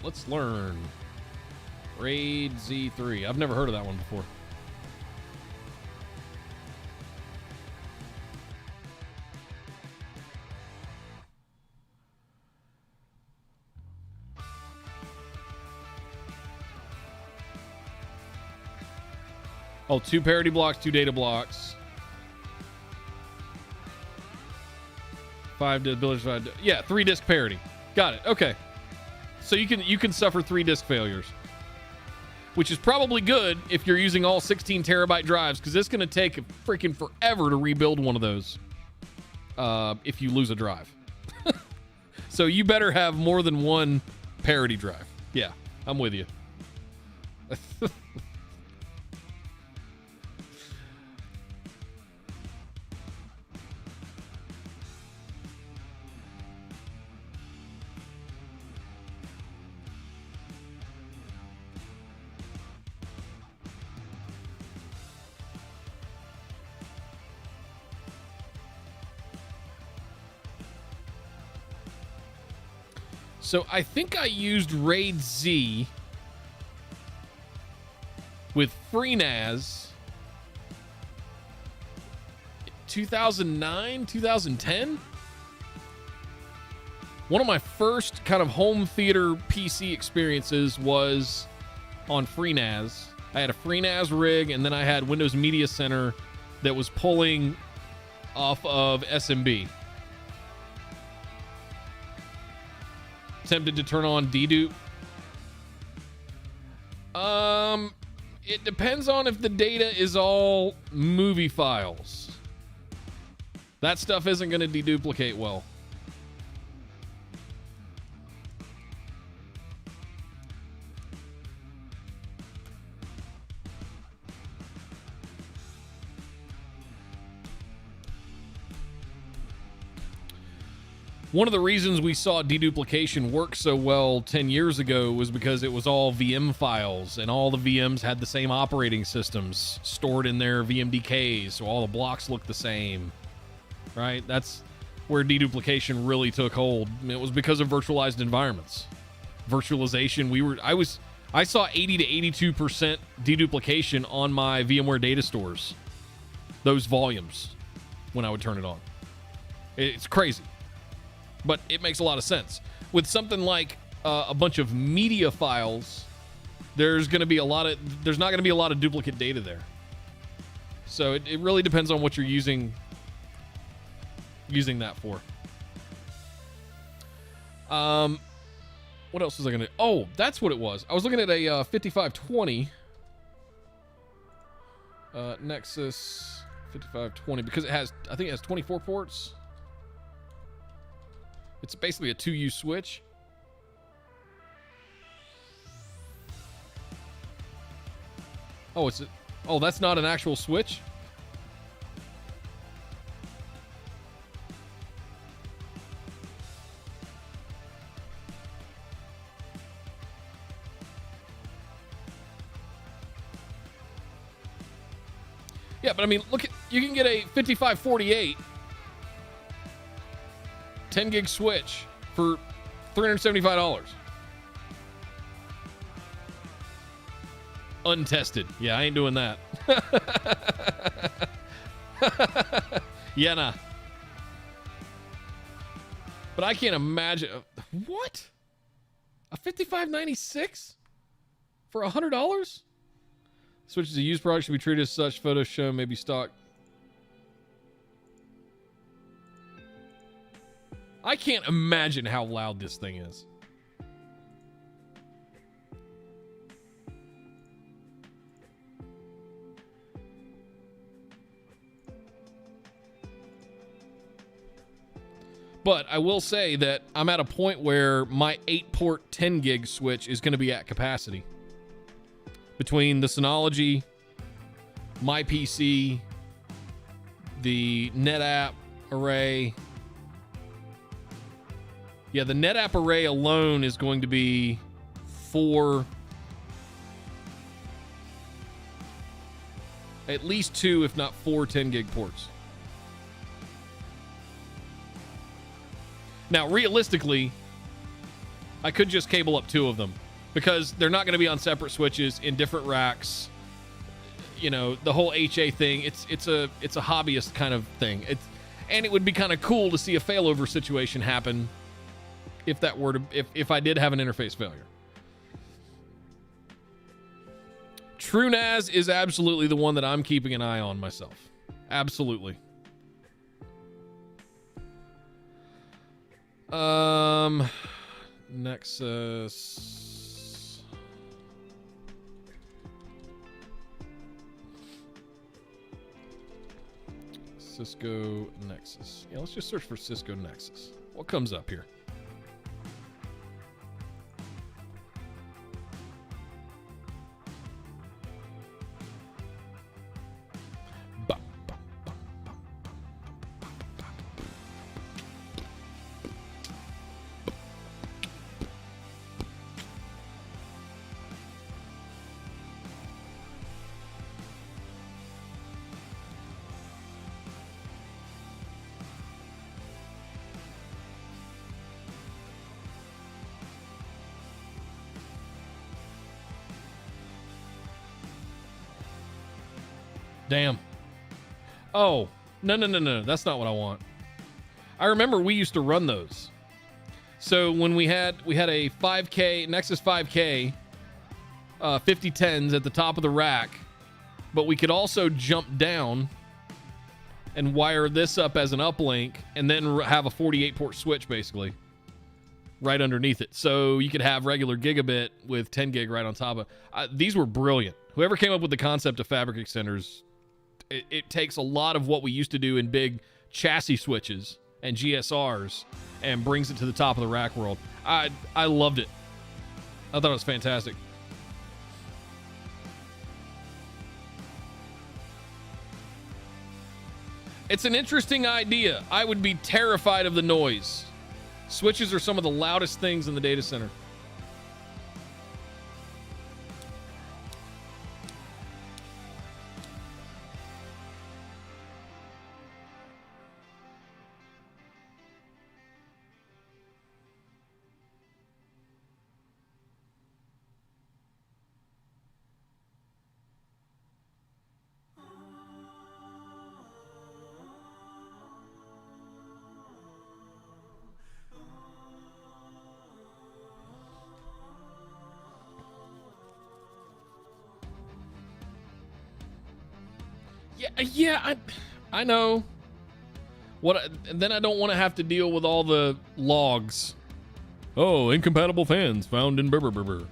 Let's learn. RAID Z3. I've never heard of that one before. Oh, 2 parity blocks, 2 data blocks. 5 ability. Yeah, 3-disc parity. Got it. Okay. So you can suffer 3-disc failures, which is probably good if you're using all 16 terabyte drives, because it's going to take freaking forever to rebuild one of those if you lose a drive. So you better have more than one parity drive. Yeah, I'm with you. So I think I used RAID Z with FreeNAS 2009, 2010. One of my first kind of home theater PC experiences was on FreeNAS. I had a FreeNAS rig, and then I had Windows Media Center that was pulling off of SMB. Tempted to turn on dedupe. It depends on if the data is all movie files. That stuff isn't going to deduplicate well. One of the reasons we saw deduplication work so well 10 years ago was because it was all VM files, and all the VMs had the same operating systems stored in their VMDKs, so all the blocks looked the same, right? That's where deduplication really took hold. It was because of virtualized environments. Virtualization, I saw 80 to 82% deduplication on my VMware data stores, those volumes, when I would turn it on. It's crazy. But it makes a lot of sense. With something like a bunch of media files, there's not going to be a lot of duplicate data there. So it really depends on what you're using that for. What else was I gonna? Oh, that's what it was. I was looking at a 5520 Nexus 5520 because I think it has 24 ports. It's basically a 2U switch. Oh, that's not an actual switch? Yeah, but I mean, you can get a 5548 10 gig switch for $375. Untested. Yeah, I ain't doing that. Yeah, nah. But I can't imagine. What? A 5596 for $100? Switches to used products should be treated as such. Photos shown may be stock. I can't imagine how loud this thing is. But I will say that I'm at a point where my 8-port 10 gig switch is going to be at capacity. Between the Synology, my PC, the NetApp array. Yeah, the NetApp array alone is going to be 4, at least 2, if not 4 10 gig ports. Now, realistically, I could just cable up 2 of them because they're not going to be on separate switches in different racks. You know, the whole HA thing, it's a hobbyist kind of thing. And it would be kind of cool to see a failover situation happen if that were to, if I did have an interface failure. TrueNAS is absolutely the one that I'm keeping an eye on myself. Absolutely. Nexus. Cisco Nexus. Yeah, let's just search for Cisco Nexus. What comes up here? Damn. Oh, no. That's not what I want. I remember we used to run those. So when we had a 5K, Nexus 5K, 5010s at the top of the rack, but we could also jump down and wire this up as an uplink and then have a 48 port switch basically right underneath it. So you could have regular gigabit with 10 gig right on top of these were brilliant. Whoever came up with the concept of fabric extenders, it takes a lot of what we used to do in big chassis switches and GSRs and brings it to the top of the rack world. I loved it. I thought it was fantastic. It's an interesting idea. I would be terrified of the noise. Switches are some of the loudest things in the data center. Yeah, I know. Then I don't want to have to deal with all the logs. Oh, incompatible fans found in burr.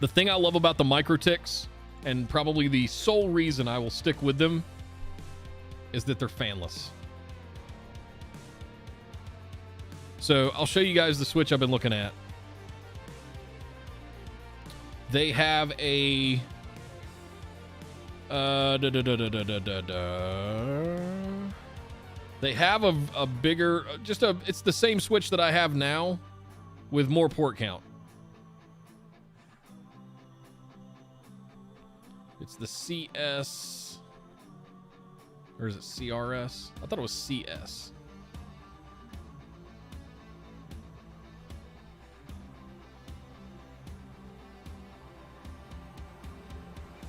The thing I love about the microtics, and probably the sole reason I will stick with them, is that they're fanless. So I'll show you guys the switch I've been looking at. They have a they have a bigger, it's the same switch that I have now with more port count. It's the CS, or is it CRS? I thought it was CS.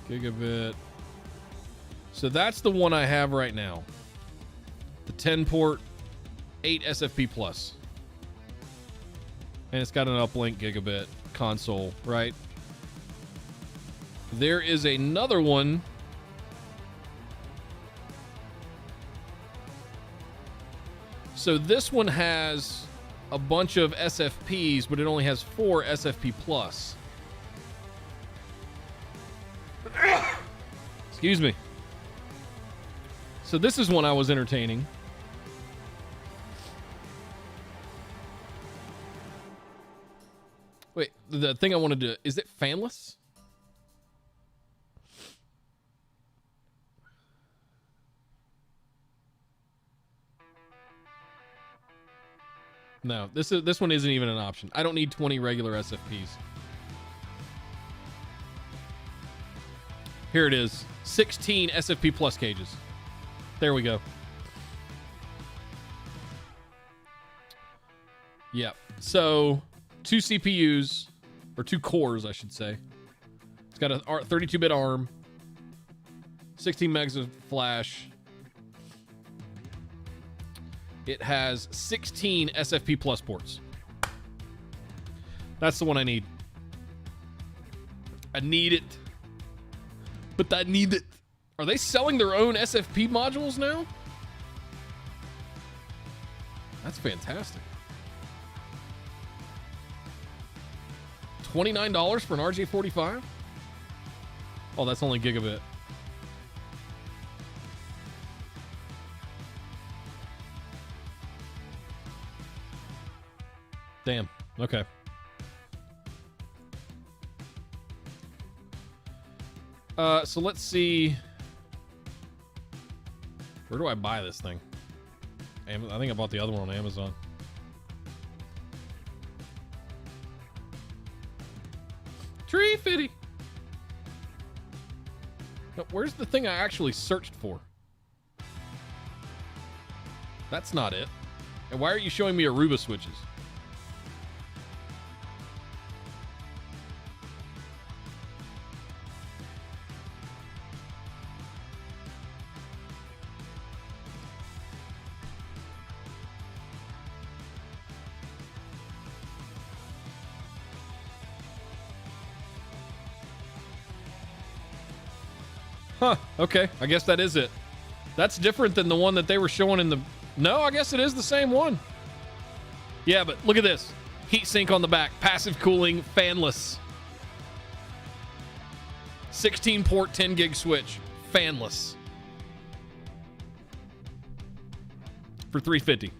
Gigabit. So that's the one I have right now. The 10 port, 8 SFP plus. And it's got an uplink gigabit console, right? There is another one. So this one has a bunch of SFPs, but it only has 4 SFP plus. Excuse me. So this is one I was entertaining. Wait, the thing I wanted to, is it fanless? No, this one isn't even an option. I don't need 20 regular SFPs. Here it is. 16 SFP plus cages. There we go. Yep. So 2 CPUs, or 2 cores, I should say. It's got a 32-bit ARM, 16 megs of flash. It has 16 SFP plus ports. That's the one I need. I need it. But I need it. Are they selling their own SFP modules now? That's fantastic. $29 for an RJ45? Oh, that's only gigabit. Damn. Okay. So let's see. Where do I buy this thing? I think I bought the other one on Amazon. Tree Fitty. No, where's the thing I actually searched for? That's not it. And why are you showing me Aruba switches? Huh, okay. I guess that is it. That's different than the one that they were showing in the... No, I guess it is the same one. Yeah, but look at this. Heat sink on the back. Passive cooling, fanless. 16 port, 10 gig switch. Fanless. For $350.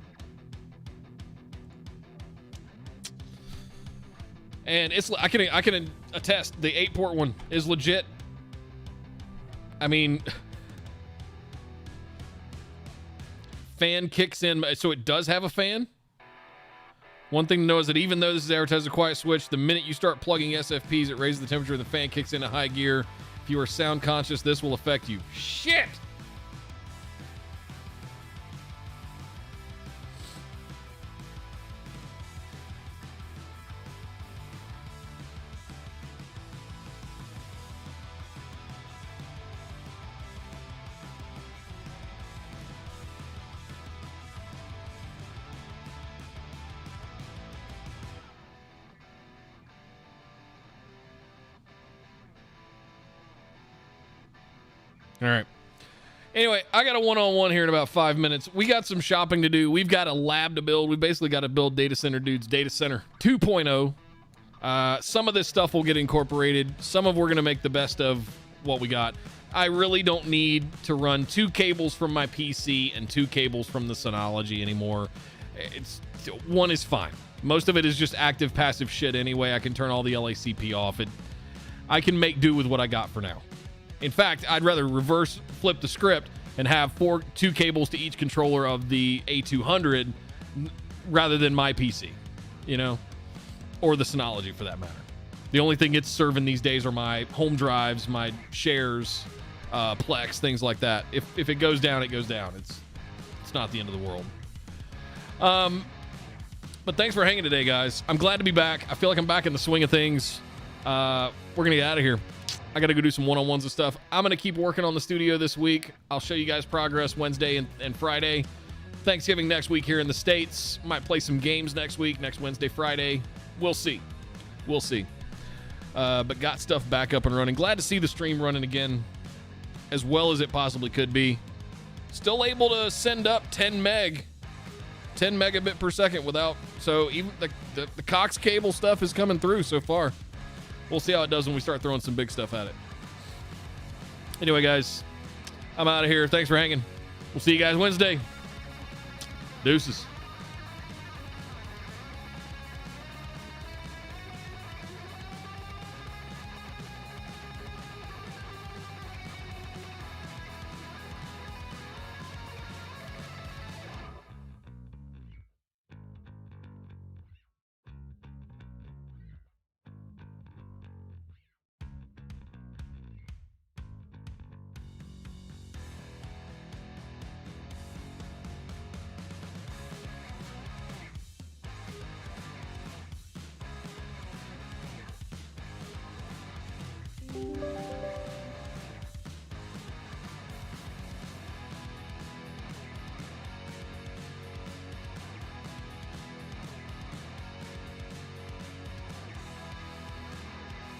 And it's... I can attest, the 8-port one is legit. I mean... Fan kicks in, so it does have a fan. One thing to know is that even though this is advertised as a quiet switch, the minute you start plugging SFPs, it raises the temperature. The fan kicks in a high gear. If you are sound conscious, this will affect you. Shit! All right. Anyway, I got a one-on-one here in about 5 minutes. We got some shopping to do. We've got a lab to build. We basically got to build Data Center Dudes Data Center 2.0. Some of this stuff will get incorporated. Some of we're going to make the best of what we got. I really don't need to run 2 cables from my PC and 2 cables from the Synology anymore. One is fine. Most of it is just active passive shit anyway. I can turn all the LACP off. I can make do with what I got for now. In fact, I'd rather reverse flip the script and have 2 cables to each controller of the A200 rather than my PC, you know, or the Synology for that matter. The only thing it's serving these days are my home drives, my shares, Plex, things like that. If it goes down, it goes down. It's not the end of the world. But thanks for hanging today, guys. I'm glad to be back. I feel like I'm back in the swing of things. We're going to get out of here. I got to go do some one-on-ones and stuff. I'm going to keep working on the studio this week. I'll show you guys progress Wednesday and Friday. Thanksgiving next week here in the States. Might play some games next week, next Wednesday, Friday. We'll see. We'll see. But got stuff back up and running. Glad to see the stream running again as well as it possibly could be. Still able to send up 10 megabit per second without... So even the Cox cable stuff is coming through so far. We'll see how it does when we start throwing some big stuff at it. Anyway, guys, I'm out of here. Thanks for hanging. We'll see you guys Wednesday. Deuces.